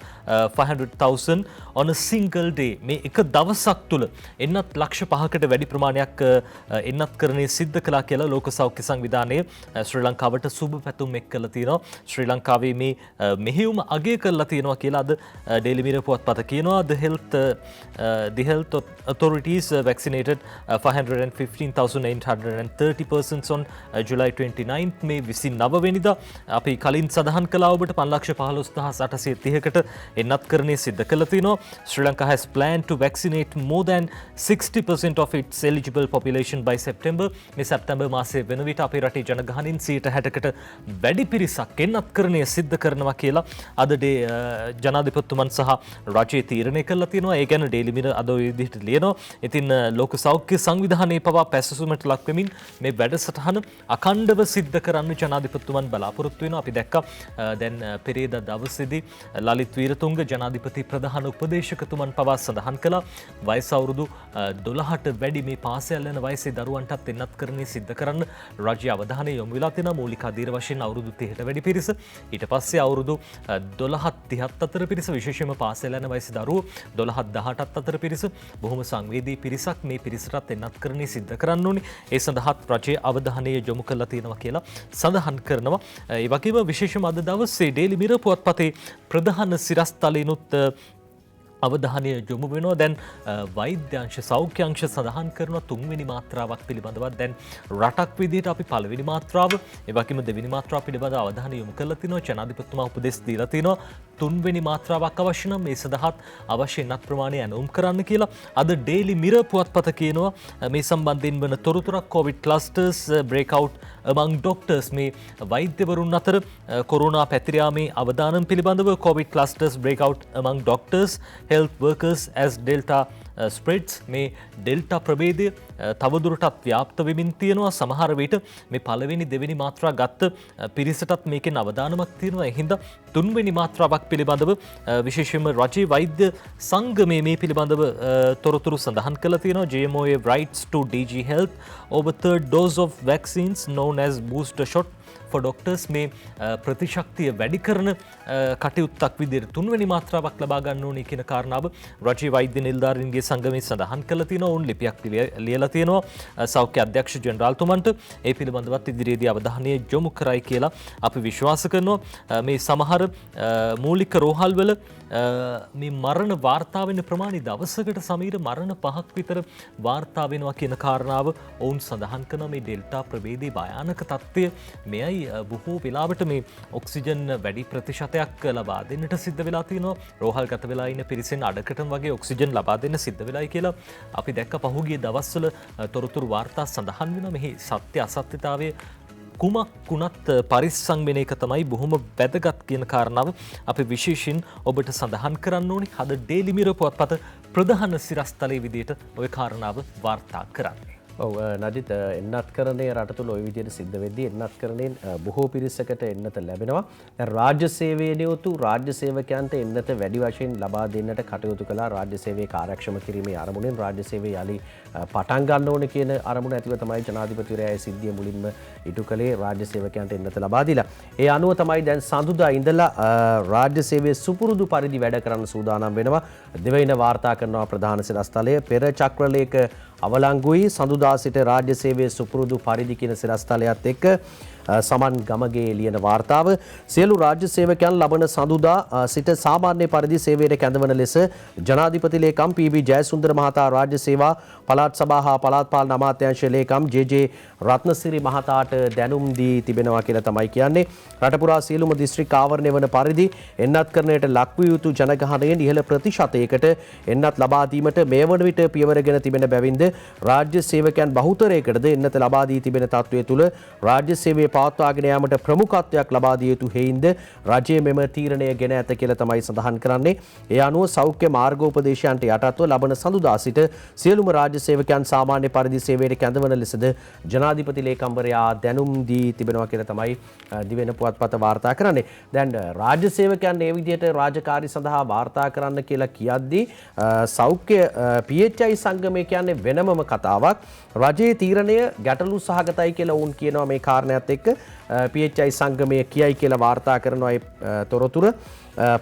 500,000 on a single day. මේ එක දවසක් තුල එන්නත් ලක්ෂ 5කට වැඩි ප්‍රමාණයක් එන්නත් කරණය සිද්ධ කළා කියලා ලෝක සෞඛ්‍ය සංවිධානයේ ශ්‍රී ලංකාවට සුබ පැතුම් එක් කළා තියෙනවා. ශ්‍රී ලංකාවේ මේ මෙහෙයුම අගය කරලා තියෙනවා කියලා අද ඩේලි මිරර් පුවත්පත කියනවා. The health authorities vaccinated 515,830 persons on July 29th මේ 29 වෙනිදා. අපි කලින් සඳහන් කළා ඔබට 5,15,830කට එන්නත් කරණය සිද්ධ කළා තිනවා. Sri Lanka has planned to vaccinate more than 60% of its eligible population by September. මේ සැප්තැම්බර් මාසයේ වෙන විට අපේ රටේ ජනගහනයෙන් 60%කට වැඩි පිරිසක් එන්නත් කරණය සිද්ධ කරනවා කියලා අද ජනාධිපතිතුමන් සහ රජයේ තීරණය කළා තියෙනවා. ඒ ගැන ඩේලි මිරර් අද ඔය විදිහට ලියනවා. ඉතින් ලෝක සෞඛ්‍ය සංවිධානයේ පවා පැසසුමට ලක් වෙමින් මේ වැඩසටහන අඛණ්ඩව සිද්ධ කරන්න ජනාධිපතිතුමන් බලාපොරොත්තු වෙනවා. අපි දැක්කා දැන් පෙරේදා දවසේදී ලලිත් වීරතුංග ජනාධිපති ප්‍රධාන උපදේශකතුමන් පවා සඳහන් කළා වයස අවුරුදු 12ට වැඩි මේ පාසල් යන වයසේ දරුවන්ටත් එන්නත් කරණය සිද්ධ කරන්න රාජ්‍ය අවධානය යොමු වෙලා තියෙනවා. මූලික අධීර වශයෙන් අවුරුදු 30ට වැඩි පිරිස, ඊට පස්සේ අවුරුදු 12-30 අතර පිරිස, විශේෂයෙන්ම පාසල් යන වයසේ දරුවෝ 12-18 අතර පිරිස බොහොම සංවේදී පිරිසක්. මේ පිරිසටත් එන්නත් කරණය සිද්ධ කරන්න ඕනේ. ඒ සඳහා රජයේ අවධානය යොමු කරලා තියෙනවා කියලා සඳහන් කරනවා. ඒ වගේම විශේෂම අද දවසේ ඩේලි මිරර් පුවත්පතේ ප්‍රධාන සිරස්තලෙනුත් අවධානය යොමු වෙනවා. දැන් වෛද්‍ය අංශ සෞඛ්‍ය අංශ සඳහන් කරන තුන්වෙනි මාත්‍රාවක් පිළිබඳව දැන් රටක් විදිහට අපි පළවෙනි මාත්‍රාව ඒ වගේම දෙවෙනි මාත්‍රාව පිළිබඳව අවධානය යොමු කරලා තිනවා. ජනාධිපතිතුමා උපදෙස් දීලා තිනවා තුන්වෙනි මාත්‍රාවක් අවශ්‍ය නම් මේ සඳහා අවශ්‍ය එන්නත් ප්‍රමාණය ඇනවුම් කරන්න කියලා. අද ඩේලි මිරර් පුවත්පත කියනවා මේ සම්බන්ධයෙන් වන තොරතුරක් COVID clusters break out among doctors. මේ වෛද්‍යවරුන් අතර කොරෝනා පැතිර යාමේ අවදානම් පිළිබඳව COVID clusters break out among doctors, health workers as Delta spreads. මේ ඩෙල්ටා ප්‍රභේදය තවදුරටත් ව්‍යාප්ත වෙමින් තියෙනවා. සමහර විට මේ පළවෙනි දෙවෙනි මාත්‍රා ගත්ත පිරිසටත් මේකෙන් අවදානමක් තියෙනවා. ඒ හින්දා තුන්වෙනි මාත්‍රාවක් පිළිබඳව විශේෂයෙන්ම රජයේ වෛද්‍ය සංගමය මේ පිළිබඳව තොරතුරු සඳහන් කළා තියෙනවා. JMOA writes to DG Health over third dose of vaccines known as booster shot for doctors. මේ ප්‍රතිශක්තිය වැඩි කරන කටයුත්තක් විදිහට තුන්වෙනි මාත්‍රාවක් ලබා ගන්න ඕනේ කියන කාරණාව රජයේ වෛද්‍ය නිලධාරීන්ගේ සංගමයේ සඳහන් කළා තියෙනවා. ඔවුන් ලිපියක් ලියලා තියෙනවා සෞඛ්‍ය අධ්‍යක්ෂ ජෙනරාල්තුමන්ට. ඒ පිළිබඳවත් ඉදිරියේදී අවධානය යොමු කරයි කියලා අපි විශ්වාස කරනවා. මේ සමහර මූලික රෝහල්වල මේ මරණ වාර්තා වෙන ප්‍රමාණය දවසකට සමීර මරණ 5ක් විතර වාර්තා වෙනවා කියන කාරණාව ඔවුන් සඳහන් කරන මේ ඩෙල්ටා ප්‍රභේදයේ භයානක තත්ත්වය මෙයයි බොහෝ වෙලාවට මේ ඔක්සිජන් වැඩි ප්‍රතිශතයක් ලබා දෙන්නට සිද්ධ වෙලා තියෙනවා. රෝහල්ගත වෙලා ඉන්න පිරිසෙන් අඩකටම වගේ ඔක්සිජන් ලබා දෙන්න සිද්ධ වෙලායි කියලා අපි දැක්ක පහුගිය දවස්වල තොරතුරු වාර්තා සඳහන් වෙනවා. මෙහි සත්‍ය අසත්‍යතාවය කුමක් වුණත් පරිස්සම් වෙන එක තමයි බොහොම වැදගත් කියන කාරණාව අපි විශේෂයෙන් ඔබට සඳහන් කරන්න ඕනේ. අද ඩේලි මිරර් පුවත්පත ප්‍රධාන සිරස්තලයේ විදිහට ওই කාරණාව වාර්තා කරන්නේ. ඔව් නදිත් එන්නත් කරණය රට තුළ ওই විදිහට සිද්ධ වෙද්දී එන්නත් කරණයෙන් බොහෝ පිරිසකට එන්නත ලැබෙනවා. දැන් රාජ්‍ය සේවයේ නියුතු රාජ්‍ය සේවකයන්ට එන්නත වැඩි වශයෙන් ලබා දෙන්නට කටයුතු කළා. රාජ්‍ය සේවයේ කාර්යක්ෂම කිරීමේ අරමුණෙන් රාජ්‍ය සේවය යලි පටන් ගන්න ඕන කියන අරමුණ ඇතිව තමයි ජනාධිපතිවරයා සිද්ධිය මුලින්ම ඉටු කළේ රාජ්‍ය සේවකයන්ට එන්නත ලබා දීලා. ඒ අනුව තමයි දැන් සඳුදා ඉඳලා රාජ්‍ය සේවයේ සුපුරුදු පරිදි වැඩ කරන්න සූදානම් වෙනවා. දෙවයින වාර්තා කරනවා ප්‍රධාන සිරස්තලය පෙර චක්‍රලේඛ අවලංගුයි සඳුදා සිට රාජ්‍ය සේවයේ සුපුරුදු පරිදි කියන සිරස්තලයත් එක්ක සමන් ගමගේ ලියන වාර්තාව. සියලු රාජ්‍ය සේවකයන් ලබන සඳුදා සිට සාමාන්‍ය පරිදි සේවයට කැඳවන ලෙස ජනාධිපති ලේකම් පී.බී. ජයසුන්දර මහතා රාජ්‍ය සේවා පළාත් සභා හා පළාත් පාලන අමාත්‍යාංශ ලේකම් ජේ.ජේ. රත්නසිරි මහතාට දැනුම් දී තිබෙනවා කියලා තමයි කියන්නේ. රට පුරා සියලුම දිස්ත්‍රික් ආවරණය වන පරිදි එන්නත් කරණයට ලක්විය යුතු ජනගහනයෙන් ඉහළ ප්‍රතිශතයකට එන්නත් ලබා දීමට මේ වන විට පියවරගෙන තිබෙන බැවින්ද රාජ්‍ය සේවකයන් බහුතරයකටද එන්නත ලබා දී තිබෙන තත්ත්වය තුළ රාජ්‍ය සේවයේ පවත්වාගෙන යාමට ප්‍රමුඛත්වයක් ලබා දිය යුතු හේයින්ද රජය මෙම තීරණය ගෙන ඇත කියලා තමයි සඳහන් කරන්නේ. ඒ අනුව සෞඛ්‍ය මාර්ගෝපදේශයන්ට යටත්ව ලබන සඳුදා සිට සියලුම රාජ්‍ය සේවකයන් සාමාන්‍ය පරිදි සේවයට කැඳවන ලෙසද ජනාධිපති ලේකම්වරයා දැනුම් දී තිබෙනවා කියලා තමයි දිවෙන පුවත්පත වාර්තා කරන්නේ. දැන් රාජ්‍ය සේවකයන් මේ විදිහට රාජකාරී සඳහා වාර්තා කරන්න කියලා කියද්දී සෞඛ්‍ය PHI සංගමය කියන්නේ වෙනමම කතාවක්. රජයේ තීරණය ගැටලු සහගතයි කියලා වුන් කියනවා මේ කාරණයත් එක්ක. PHI සංගමය කියයි කියලා වාර්තා කරනවා ඒ තොරතුර.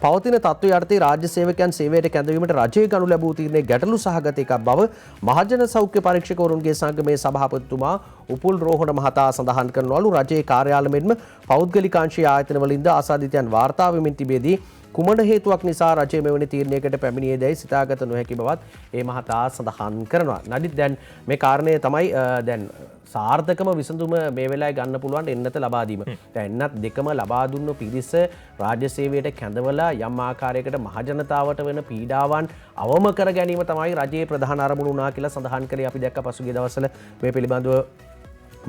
පවතින තත්ත්වය යටතේ රාජ්‍ය සේවකයන් සේවයට කැඳවීමට රජය ගනු ලැබූ තීරණය ගැටලු සහගත එකක් බව මහජන සෞඛ්‍ය පරීක්ෂකවරුන්ගේ සංගමේ සභාපතිතුමා උපුල් රෝහණ මහතා සඳහන් කරනවලු. රජයේ කාර්යාල මෙන්ම පෞද්ගලිකාංශීය ආයතනවලින්ද ආසාදිතයන් වාර්තා වෙමින් තිබෙදී කුමන හේතුවක් නිසා රජය මෙවැනි තීරණයකට පැමිණියේදයි සිතාගත නොහැකි බවත් ඒ මහතා සඳහන් කරනවා. නඩිත් දැන් මේ කාරණය තමයි දැන් සාර්ථකම විසඳුම මේ වෙලාවේ ගන්න පුළුවන් එන්නත ලබා දීම. දැන් එන්නත් දෙකම ලබා දුන්නු පිරිස රාජ්‍ය සේවයට කැඳවලා යම් ආකාරයකට මහජනතාවට වෙන පීඩාවන් අවම කර ගැනීම තමයි රජයේ ප්‍රධාන අරමුණ වුණා කියලා සඳහන් කළේ. අපි දැක්ක පසුගිය දවස්වල මේ පිළිබඳව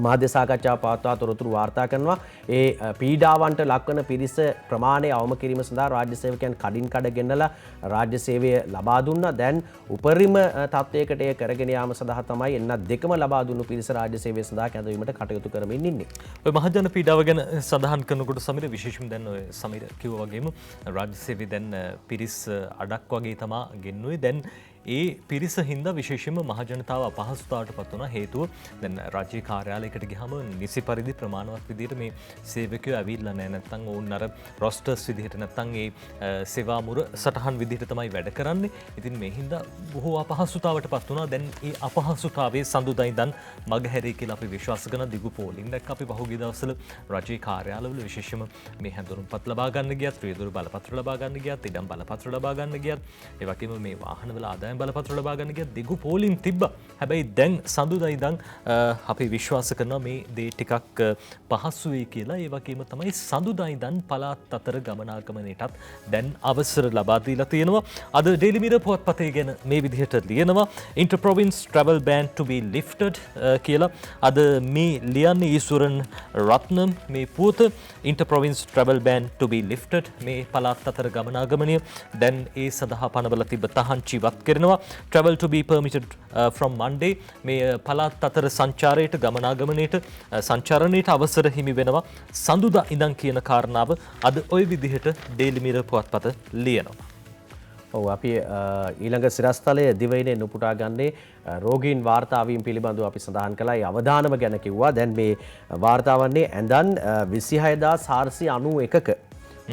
මාධ්‍ය සාකච්ඡා පවත්වා තොරතුරු වාර්තා කරනවා. ඒ පීඩාවන්ට ලක්වන පිරිස ප්‍රමාණය අවම කිරීම සඳහා රාජ්‍ය සේවකයන් කඩින් කඩ ගෙන්නලා රාජ්‍ය සේවය ලබා දුන්නා. දැන් උපරිම තත්වයකට එය කරගෙන යාම සඳහා තමයි එන්නත් දෙකම ලබා දුන්නු පිරිස රාජ්‍ය සේවය සඳහා කැඳවීමට කටයුතු කරමින් ඉන්නේ. ඔය මහජන පීඩාව ගැන සඳහන් කරනකොට සමීර විශේෂයෙන් දැන් ඔය සමීර කිව්වා වගේම රාජ්‍ය සේවය දැන් පිරිස් අඩක් වගේ තමා ගෙන්නුවේ. දැන් ඒ පිරිස හින්දා විශේෂයෙන්ම මහජනතාව අපහසුතාවට පත් වුණා. හේතුව දැන් රාජ්‍ය කාර්යාලයකට ගියාම නිසි පරිදි ප්‍රමාණවත් විදිහට මේ සේවකයෝ ඇවිල්ලා නැහැ. නැත්නම් ඔවුන් අර රොස්ටර්ස් විදිහට නැත්නම් ඒ සේවා මුර සටහන් විදිහට තමයි වැඩ කරන්නේ. ඉතින් මේ හින්දා බොහෝ අපහසුතාවට පත් වුණා. දැන් ඒ අපහසුතාවයේ සඳුදා ඉඳන් මගහැරේ කියලා අපි විශ්වාස කරන දිගු පෝලින් දැක්ක අපි පහුගිය දවස්වල රාජ්‍ය කාර්යාලවල විශේෂයෙන්ම මේ හැඳුනුම්පත් ලබා ගන්න ගියත්, රියදුරු බලපත්‍ර ලබා ගන්න ගියත්, ඉඩම් බලපත්‍ර ලබා ගන්න ගියත්, ඒ වගේම මේ වාහනවල ආදායම් බලපත්‍ර ලබා ගන්න ගියත් දිගු පෝලින් තිබ්බා. හැබැයි දැන් සඳුදා ඉඳන් අපි විශ්වාස කරනවා මේ දේ ටිකක් පහසු වෙයි කියලා. ඒ වගේම තමයි සඳුදා ඉඳන් පළාත් අතර ගමනාගමනයටත් දැන් අවසර ලබා දීලා තියෙනවා. අද ඩේලි මිරර් පුවත්පතේ ගැන මේ විදිහට ලියනවා inter province travel ban to be lifted කියලා. අද මේ ලියන්නේ ඊශ්වරන් රත්නම් මේ පුවත inter province travel ban to be lifted මේ පළාත් අතර ගමනාගමනය දැන් ඒ සඳහා පනවලා තිබ්බ තහංචි වත් කරනවා. travel to be permitted from Monday මේ පළාත් අතර සංචාරයට ගමනාගමනයට සංචාරණයට අවසර හිමි වෙනවා සඳුදා ඉඳන් කියන කාරණාව අද ওই විදිහට ඩේලි මිරර් පුවත්පත ලියනවා. ඔව් අපි ඊළඟ සිරස්තලයේ දිවයිනේ නුපුටා ගන්නේ රෝගීන් වාර්තාවීම් පිළිබඳව අපි සඳහන් කළා. ඒ අවදානම ගැන කිව්වා. දැන් මේ වාර්තාවන්නේ ඇඳන් 26491ක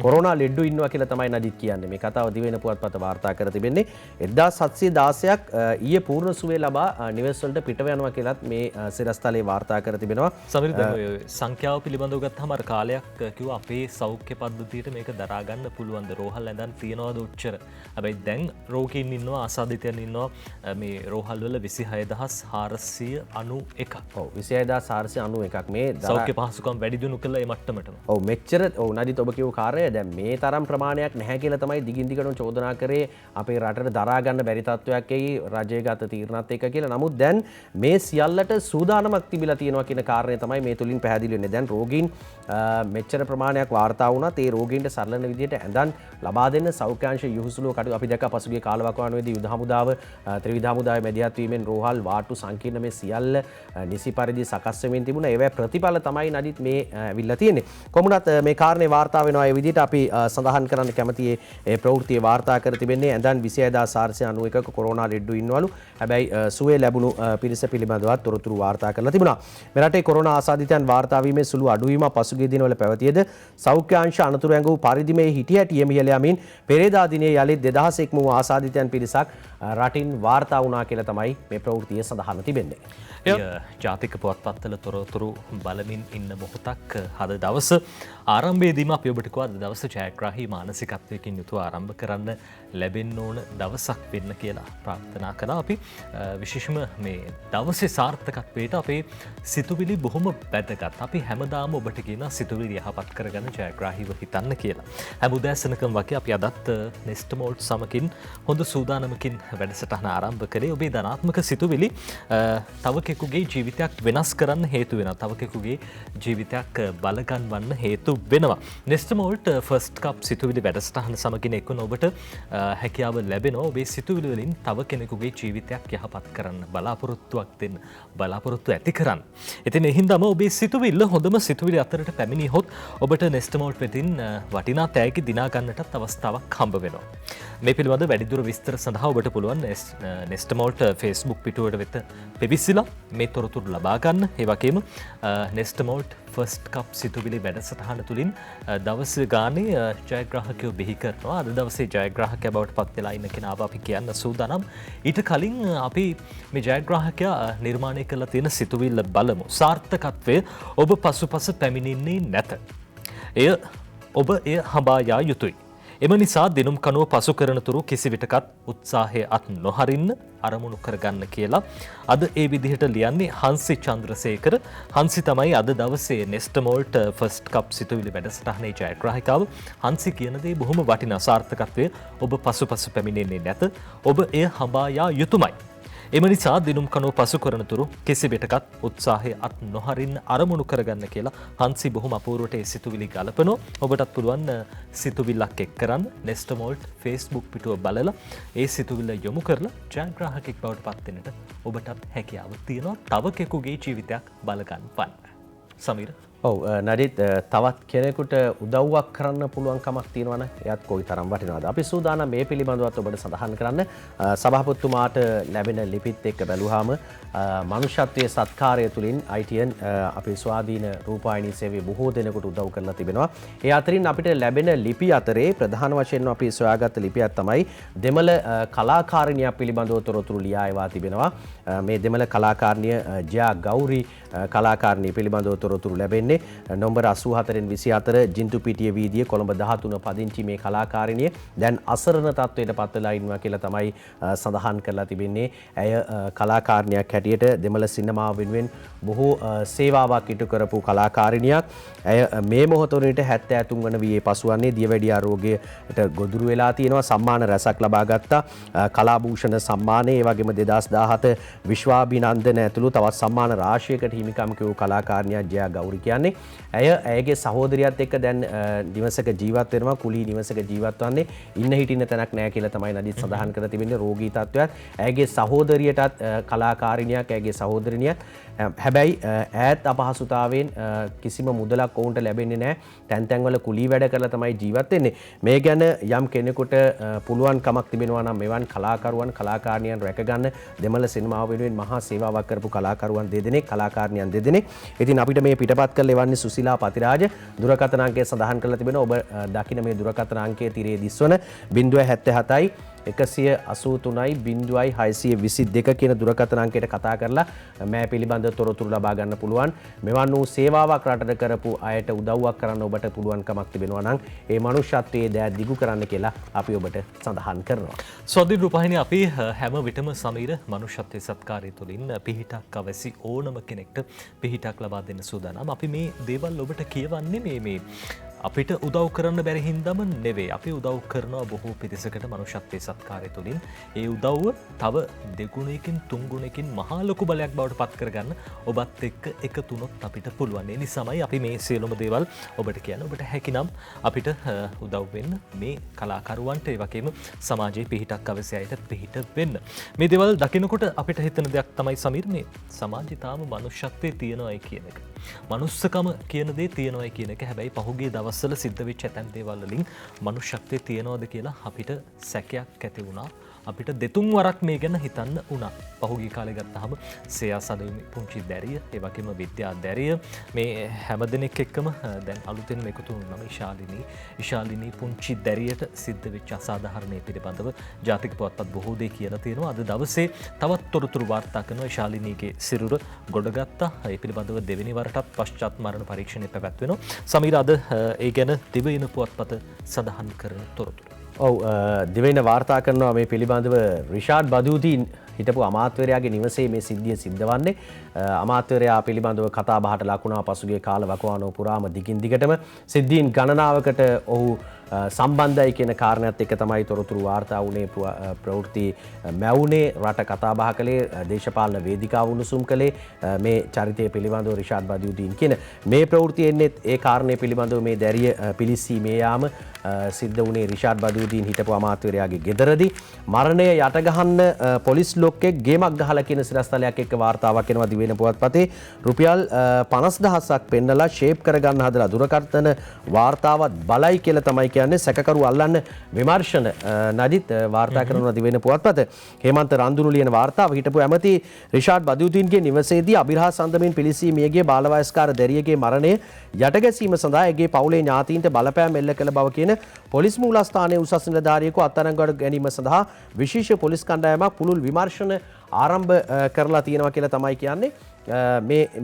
කොරෝනා ලෙඩ්ඩු ඉන්නවා කියලා තමයි නදිත් කියන්නේ. මේ කතාව දිවෙන පුවත්පත වාර්තා කර තිබෙන්නේ 1716ක් ඊයේ පූර්ණ සුවය ලබා නිවෙස් වලට පිටව යනවා කියලාත් මේ සිරස්තලයේ වාර්තා කර තිබෙනවා. සමහර දැන් ඔය සංඛ්‍යාව පිළිබඳව ගත්තාම අර කාලයක් කිව්වා අපේ සෞඛ්‍ය පද්ධතියට මේක දරා ගන්න පුළුවන් ද රෝහල් ඇඳන් තියනවාද උච්චර. හැබැයි දැන් රෝගීන් ඉන්නවා ආසාදිතයන් ඉන්නවා මේ රෝහල් වල 26491ක්. ඔව් 26491ක් මේ සෞඛ්‍ය පහසුකම් වැඩි දියුණු කළා ඒ මට්ටමටම. ඔව් මෙච්චර ඔව් නදිත් ඔබ කියව කාර්යය දැන් මේ තරම් ප්‍රමාණයක් නැහැ කියලා තමයි දිගින් දිගටම චෝදනා කරේ අපේ රටට දරා ගන්න බැරි තත්වයක් එයි රජයේ ගත තීරණات එක්ක කියලා. නමුත් දැන් මේ සියල්ලට සූදානමක් තිබිලා තියෙනවා කියන කාරණය තමයි මේ තුලින් පැහැදිලි වෙන්නේ. දැන් රෝගීන් මෙච්චර ප්‍රමාණයක් වාර්තා වුණත් ඒ රෝගීන්ට සරලන විදිහට ඇඳන් ලබා දෙන්න සෞඛ්‍යාංශ යොහුසුලුව කටයුතු අපි දැක්ක පසුගිය කාලවකවානුවේදී යුද හමුදාව ත්‍රිවිධ හමුදාවේ මැදිහත් වීමෙන් රෝහල් වාට්ටු සංකීර්ණ මේ සියල්ල නිසි පරිදි සකස් වෙමින් තිබුණා. ඒවැ ප්‍රතිඵල තමයි නදිත් මේ ඇවිල්ලා තියෙන්නේ. කොමුණත් මේ කාරණේ වාර්තා වෙනවා ඒ විදිහට අපි සඳහන් කරන්න කැමති ඒ ප්‍රවෘත්තිය වාර්තා කර තිබෙන්නේ ඇඳන් 26491ක කොරෝනා ලෙඩ්ඩු ඉන්නවලු. හැබැයි සුවේ ලැබුණු පිරිස පිළිබඳවත් තොරතුරු වාර්තා කරලා තිබුණා. මෙරටේ කොරෝනා ආසාදිතයන් වාර්තා වීමේ සුළු අඩුවීමක් පසුගිය දිනවල පැවතියද සෞඛ්‍යාංශ අනතුරු ඇඟවූ පරිදිමේ හිටිය හැටි ඉහළ යමින් පෙරේදා දිනේ යලිත් 2000ක් වූ ආසාදිතයන් පිරිසක් රටින් වාර්තා වුණා කියලා තමයි මේ ප්‍රවෘත්තිය සඳහන් තිබෙන්නේ. ජාතික පුවත්පත්වල තොරතුරු බලමින් ඉන්න මොහොතක් අද දවස ආරම්භයේදීම අපි ඔබට කිව්වා අද දවස ජයග්‍රාහී මානසිකත්වයකින් යුතුව ආරම්භ කරන්න ලැබෙන්න ඕන දවසක් වෙන්න කියලා ප්‍රාර්ථනා කළා. අපි විශේෂම මේ දවසේ සාර්ථකත්වයට අපේ සිතුවිලි බොහොම වැදගත්. අපි හැමදාම ඔබට කියන සිතුවිලි යහපත් කරගන්න ජයග්‍රාහීව හිතන්න කියලා. හැම උදෑසනකම වගේ අපි අදත් නෙස්ටමෝල්ට් සමකින් හොඳ සූදානමකින් වැඩසටහන ආරම්භ කරේ. ඔබේ ධනාත්මක සිතුවිලි තව කෙනෙකුගේ ජීවිතයක් වෙනස් කරන්න හේතු වෙනවා. තව කෙනෙකුගේ ජීවිතයක් බලගන්වන්න හේතු වෙනවා. නෙස්ටමෝල්ට් ෆස්ට් කප් සිතුවිලි වැඩසටහන සමගින් එක්වන ඔබට හැකියාව ලැබෙනවා ඔබේ සිතුවිලි වලින් තව කෙනෙකුගේ ජීවිතයක් යහපත් කරන්න බලාපොරොත්තුවක් දෙන්න බලාපොරොත්තු ඇති කරන්න. ඉතින් එහින්දම ඔබේ සිතුවිල්ල හොඳම සිතුවිලි අතරට පැමිණියොත් ඔබට නෙස්ටමෝල්ට් වෙතින් වටිනා තෑගි දිනා ගන්නටත් අවස්ථාවක් හම්බ වෙනවා. මේ පිළිබඳ වැඩිදුර විස්තර සඳහා ඔබට පුළුවන් නෙස්ටමෝල්ට් Facebook පිටුවට වෙත පිවිසිලා මේ තොරතුරු ලබා ගන්න. ඒ වගේම නෙස්ටමෝල්ට් ෆස්ට් කප් සිතුවිලි වැඩසටහන තුළින් දවස ගානේ ජයග්‍රාහකයෝ බිහි කරනවා. අද දවසේ ජයග්‍රාහකයා බවට පත් වෙලා ඉන්න කෙනාව අපි කියන්න සූදානම්. ඊට කලින් අපි මේ ජයග්‍රාහකයා නිර්මාණය කරලා තියෙන සිතුවිල්ල බලමු. සාර්ථකත්වය ඔබ පසුපස පැමිණෙන්නේ නැත. ඔබ එය හඹා යා යුතුයි. එම නිසා දිනුම් කනුව පසු කරන තුරු කිසිවිටකත් උත්සාහය අත් නොහරින්න අරමුණු කරගන්න කියලා අද ඒ විදිහට ලියන්නේ හංසි චන්ද්‍රසේකර. හංසි තමයි අද දවසේ නෙස්ටමෝල්ට් ෆස්ට් කප් සිතුවිලි වැඩසටහනේ ජයග්‍රාහිකාව. හංසි කියන දේ බොහොම වටිනා. සාර්ථකත්වය ඔබ පසුපස පැමිණෙන්නේ නැත. ඔබ එය හඹා යා යුතුමයි. එම නිසා දිනුම් කනුව පසු කරන තුරු කිසිවිටකත් උත්සාහය අත් නොහරින්න අරමුණු කරගන්න කියලා හංසි බොහොම අපූර්වට ඒ සිතුවිලි ගලපනවා. ඔබටත් පුළුවන් සිතුවිල්ලක් එක් කරන්න නෙස්ටමෝල්ට් Facebook පිටුව බලලා ඒ සිතුවිල්ල යොමු කරලා ජයග්‍රාහකෙක් බවට පත් වෙන්නට ඔබටත් හැකියාව තියෙනවා. තව කෙනෙකුගේ ජීවිතයක් බලගන්වන්න. සමීර. ඔව් නඩිත් තවත් කෙනෙකුට උදව්වක් කරන්න පුළුවන් කමක් තියෙනවනේ. එයත් කොයි තරම් වටිනවද? අපි සූදානම් මේ පිළිබඳවත් ඔබට සඳහන් කරන්න. සභාපතිතුමාට ලැබෙන ලිපිත් එක්ක බැලුවාම මනුෂ්‍යත්වයේ සත්කාරය තුලින් ITN අපේ ස්වාධීන රූපවාහිනී සේවය බොහෝ දෙනෙකුට උදව් කරලා තිබෙනවා. ඒ අතරින් අපිට ලැබෙන ලිපි අතරේ ප්‍රධාන වශයෙන්ම අපි සොයාගත්ත ලිපියක් තමයි දෙමළ කලාකාරිනියක් පිළිබඳව තොරතුරු ලියා එවා තිබෙනවා. මේ දෙමළ කලාකාරිනිය ජයා ගෞරි කලාකාරිනිය පිළිබඳව තොරතුරු ලැබෙන්නේ නොම්බර 84න් 24 ජින්තුපිටිය වීදියේ කොළඹ 13 පදිංචි මේ කලාකාරිනිය දැන් අසරණ තත්වයට පත් වෙලා ඉන්නවා කියලා තමයි සඳහන් කරලා තිබෙන්නේ. ඇය කලාකාරිනියක් හැටියට දෙමළ සිනමාව වෙනුවෙන් බොහෝ සේවාවක් ඉටු කරපු කලාකාරිනියක්. ඇය මේ මොහොත වනට 73 වන වියේ පසුවන්නේ දියවැඩියා රෝගයට ගොදුරු වෙලා තියෙනවා. සම්මාන රැසක් ලබා ගත්තා. කලාභූෂණ සම්මානය, ඒ වගේම 2017 විශ්වාභිනන්දන ඇතුළු තවත් සම්මාන රාශියකට හිමිකම් කියූ කලාකාරිනියක් ජයා ගෞරි කියන්නේ. ඇය ඇයගේ සහෝදරියත් එක්ක දැන් නිවසක ජීවත් වෙනවා. කුලී නිවසක ජීවත් වන්නේ. ඉන්න හිටින්න තැනක් නැහැ කියලා තමයි නදිත් සඳහන් කර තිබෙන්නේ. රෝගී තත්ත්වයක්. ඇයගේ සහෝදරියටත් කලාකාරිනියක්, ඇයගේ සහෝදරිනියක්. හැබැයි ඈත් අපහසුතාවයෙන් කිසිම මුදලක් ඔවුන්ට ලැබෙන්නේ නැහැ. තැන් තැන්වල කුලී වැඩ කරලා තමයි ජීවත් වෙන්නේ. මේ ගැන යම් කෙනෙකුට පුළුවන් කමක් තිබෙනවා නම් මෙවන් කලාකරුවන්, කලාකාරිනියන් රැකගන්න දෙමළ සිනමාව වෙනුවෙන් මහා සේවාවක් කරපු කලාකරුවන් දෙදෙනෙක්, කලාකාරිනියන් දෙදෙනෙක්. ඉතින් අපිට මේ පිටපත් කරලා එවන්නේ සුසිලා පතිරාජ. දුරකථන අංකය සඳහන් කරලා තිබෙනවා. ඔබ දකින මේ දුරකථන අංකයේ තිරේ දිස්වන 077යි 183යි 0622 කියන දුරකථන අංකයට කතා කරලා මේ පිළිබඳ තොරතුරු ලබා ගන්න පුළුවන්. මෙවන් වූ සේවාවක් රටට කරපු අයට උදව්වක් කරන්න ඔබට පුළුවන්කමක් තිබෙනවා නම් ඒ මනුෂ්‍යත්වයේ දෑ දිගු කරන්න කියලා අපි ඔබට සඳහන් කරනවා. ස්වාධීන රූපවාහිනිය අපි හැම විටම සමීර මනුෂ්‍යත්වයේ සත්කාරය තුළින් පිහිටක් අවැසි ඕනම කෙනෙක්ට පිහිටක් ලබා දෙන්න සූදානම්. අපි මේ දේවල් ඔබට කියවන්නේ මේ අපිට උදව් කරන්න බැරි හින්දාම නෙවෙයි. අපි උදව් කරනවා බොහෝ පිරිසකට මනුෂ්‍යත්වයේ සත්කාරය තුළින්. ඒ උදව්ව තව දෙගුණයකින් තුන්ගුණයකින් මහා ලොකු බලයක් බවට පත් කරගන්න ඔබත් එක්ක එකතු වුණොත් අපිට පුළුවන්. ඒ නිසාමයි අපි මේ සියලුම දේවල් ඔබට කියන්නේ. ඔබට හැකිනම් අපිට උදව් වෙන්න මේ කලාකරුවන්ට, ඒ වගේම සමාජයේ පිහිටක් අවශ්‍ය අයට පිහිට වෙන්න. මේ දේවල් දකිනකොට අපිට හිතෙන දෙයක් තමයි සමීර්, මේ සමාජය තාම මනුෂ්‍යත්වයේ තියෙනවායි කියන එක. මනුස්සකම කියන දේ තියෙනවායි කියන එක. හැබැයි පහුගිය දවස්වල සිද්ධ වෙච්ච ඇතැම් දේවල් වලින් මනුෂ්‍යත්වයේ තියනවද කියලා අපිට සැකයක් ඇති වුණා. අපිට දෙතුන් වරක් මේ ගැන හිතන්න වුණා. පහුගිය කාලේ ගත්තාම සේයා සදෙමි පුංචි දැරිය, ඒ වගේම විද්‍යා දැරිය මේ හැමදෙනෙක් එක්කම දැන් අලුතෙන් එකතු වුණාම ඉශාලිනී පුංචි දැරියට සිද්ධ වෙච්ච අසාධාරණයේ පිළිබඳව ජාතික පුවත්පත් බොහෝ දේ කියලා තියෙනවා. අද දවසේ තවත් තොරතුරු වාර්තා කරනවා. ඉශාලිනීගේ සිරුර ගොඩගත්තා. ඒ පිළිබඳව දෙවෙනි වරටත් පශ්චාත් මරණ පරීක්ෂණය පැවැත්වෙනවා. සමීර අද ඒ ගැන දිවයින පුවත්පත සඳහන් කරන තොරතුරු. ඔව් දිවයින වාර්තා කරනවා මේ පිළිබඳව රිෂාඩ් බදූදීන් හිටපු අමාත්‍යවරයාගේ නිවසේ මේ සිද්ධිය සිද්ධ වන්නේ. අමාත්‍යවරයා පිළිබඳව කතා බහට ලකුණා පසුගිය කාල වකවානුව පුරාම දිගින් දිගටම සිද්ධීන් ගණනාවකට ඔහු සම්බන්ධයි කියන කාරණයත් එක්ක තමයි තොරතුරු වාර්තා වුණේ. ප්‍රවෘත්ති මැවුනේ රට කතා බහ කළේ දේශපාලන වේදිකාව උණුසුම් කළේ මේ චරිතය පිළිබඳව රිෂාඩ් බදූදීන් කියන මේ ප්‍රවෘත්තිය එන්නේ ඒ කාරණය පිළිබඳව මේ දැරිය පිලිස්සීමේ යාම සිද්ධ වුණේ රිෂාඩ් බදූදීන් හිටපු අමාත්‍යවරයාගේ ගෙදරදී. මරණය යටගහන්න පොලිස් ලොක්කෙක් ගේමක් ගහලා කියන සිරස්තලයක් එක්ක වාර්තාවක් එනවා දිවයින පුවත්පතේ. රුපියල් 50000ක් පෙන්නලා ෂේප් කරගන්න හදලා දුරකථන වාර්තාවත් බලයි කියලා තමයි කියන්නේ සැකකරු අල්ලන්න විමර්ශන නදිත් වාර්තා කරනවා දිවයින පුවත්පත. හේමන්ත රන්දුරු ලියන වාර්තාව හිටපු ඇමති රිෂාඩ් බදූදීන්ගේ නිවසේදී අභිරහස් අන්දමින් පිලිසී මියගිය බාලවයස්කාර දැරියගේ මරණය යටගැසීම සඳහා ඇගේ පවුලේ ඥාතීන්ට බලපෑම් එල්ල කළ බව කියන පොලිස් මූලස්ථානයේ උසස් නිලධාරියෙකු අත්අඩංගුවට ගැනීම සඳහා විශේෂ පොලිස් කණ්ඩායමක් පුළුල් විමර්ශන ආරම්භ කරලා තියෙනවා කියලා තමයි කියන්නේ.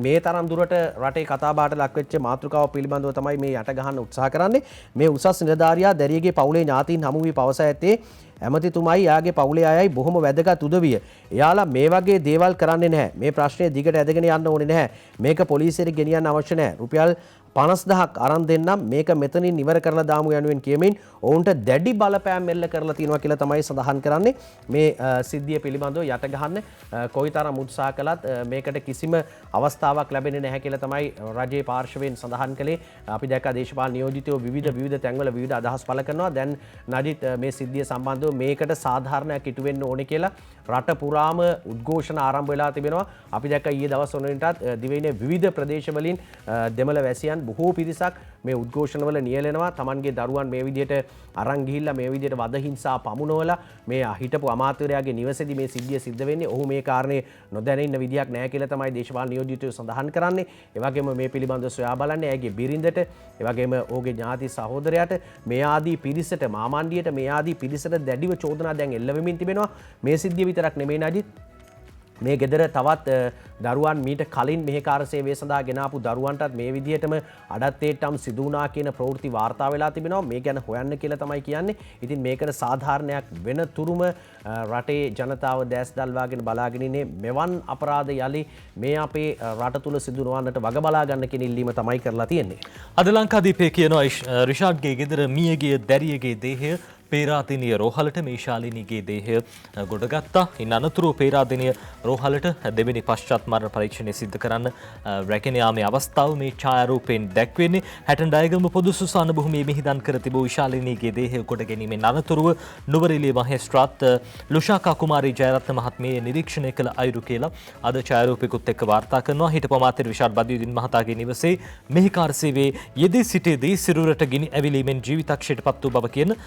මේ තරම් දුරට රටේ කතාබහට ලක්වෙච්ච මාතෘකාව පිළිබඳව තමයි මේ යට ගහන්න උත්සාහ කරන්නේ. මේ උසස් නිලධාරියා දැරියගේ පවුලේ ඥාතීන් හමු වී පවසා ඇත්තේ ඇමතිතුමයි එයාගේ පවුලේ අයයි බොහොම වැදගත් උදවිය. එයාලා මේ වගේ දේවල් කරන්නේ නැහැ. මේ ප්‍රශ්නය දිගට ඇදගෙන යන්න ඕනේ නැහැ. මේක පොලිසියට ගෙනියන්න අවශ්‍ය නැහැ. රුපියල් 50000ක් අරන් දෙන්නම් මේක මෙතනින් ඉවර කරලා දාමු යනුවෙන් කියමින් ඔවුන්ට දැඩි බලපෑම් එල්ල කරලා තියෙනවා කියලා තමයි සඳහන් කරන්නේ. මේ සිද්ධිය පිළිබඳව යට ගහන්න කොයිතරම් උත්සාහ කළත් මේකට කිසිම අවස්ථාවක් ලැබෙන්නේ නැහැ කියලා තමයි රජයේ පාර්ශවයෙන් සඳහන් කළේ. අපි දැක්කා දේශපාලන නියෝජිතයෝ විවිධ තැන්වල විවිධ අදහස් පළ කරනවා. දැන් නජිත් මේ සිද්ධිය සම්බන්ධව මේකට සාධාරණයක් ඉටු වෙන්න ඕනේ කියලා රට පුරාම උද්ඝෝෂණ ආරම්භ වෙලා තිබෙනවා. අපි දැක්කා ඊයේ දවස් වලටත් දිවයිනේ විවිධ ප්‍රදේශවලින් දෙමළ වැසියන් බොහෝ පිරිසක් මේ උද්ඝෝෂණවල නියැලෙනවා. Tamanගේ දරුවන් මේ විදිහට අරන් ගිහිල්ලා මේ විදිහට වද හිංසා පමුණවලා මේ හිටපු අමාත්‍යවරයාගේ නිවසේදී මේ සිද්ධිය සිද්ධ වෙන්නේ. ඔහු මේ කාරණේ නොදැන ඉන්න විදියක් නැහැ කියලා තමයි දේශපාලන නියෝජිතයෝ සඳහන් කරන්නේ. ඒ වගේම මේ පිළිබඳව සොයා බලන්නේ ඇගේ බිරිඳට, ඒ වගේම ඔහුගේ ඥාති සහෝදරයාට, මේ ආදී පිරිසට, මාමණ්ඩියට මේ ආදී පිරිසට දැඩිව චෝදනා දැන් එල්ල වෙමින් තිබෙනවා. මේ සිද්ධිය විතරක් නෙමෙයි නජිත්. මේ ගෙදර තවත් දරුවන් මීට කලින් මෙහෙකාර සේවය සඳහා ගෙනාපු දරුවන්ටත් මේ විදිහටම අඩත්තේට්ටම් සිදු වුණා කියන ප්‍රවෘත්ති වාර්තා වෙලා තිබෙනවා. මේ ගැන හොයන්න කියලා තමයි කියන්නේ. ඉතින් මේකට සාධාරණයක් වෙන තුරුම රටේ ජනතාව දැස් දල්වාගෙන බලාගෙන ඉන්නේ මෙවන් අපරාධ යලි මේ අපේ රට තුල සිදු නොවන්නට වග බලා ගන්න කියන ඉල්ලීම තමයි කරලා තියෙන්නේ. අද ලංකාදීපේ කියනවා රිෂාඩ්ගේ ගෙදර මියගිය දැරියගේ දේහය පේරාදෙනිය රෝහලට මේ ශාලිනීගේ දේහය ගොඩගත්තා. ඉන් අනතුරුව පේරාදෙනිය රෝහලට දෙවෙනි පශ්චාත් මරණ පරීක්ෂණය සිදු කරන්න රැගෙන යාමේ අවස්ථාව මේ ඡායාරූපයෙන් දැක්වෙන්නේ. හැටන්ඩයගම පොදු සුසාන භූමියේ මිහිදන් කර තිබූ ශාලිනීගේ දේහය කොට ගැනීමෙන් අනතුරුව නුවරඑළිය මහේස්ත්‍රාත් ලුෂාකා කුමාරී ජයරත්න මහත්මිය නිරීක්ෂණය කළ අයුරු කියලා අද ඡායාරූපිකුත් එක්ක වාර්තා කරනවා. හිටපු අමාත්‍ය රිෂාඩ් බදියුදීන් මහතාගේ නිවසේ මෙහිකාර සේවයේ යෙදී සිටියේදී සිරුරට ගිනි ඇවිලීමෙන් ජීවිතක්ෂයට පත් වූ බව කියන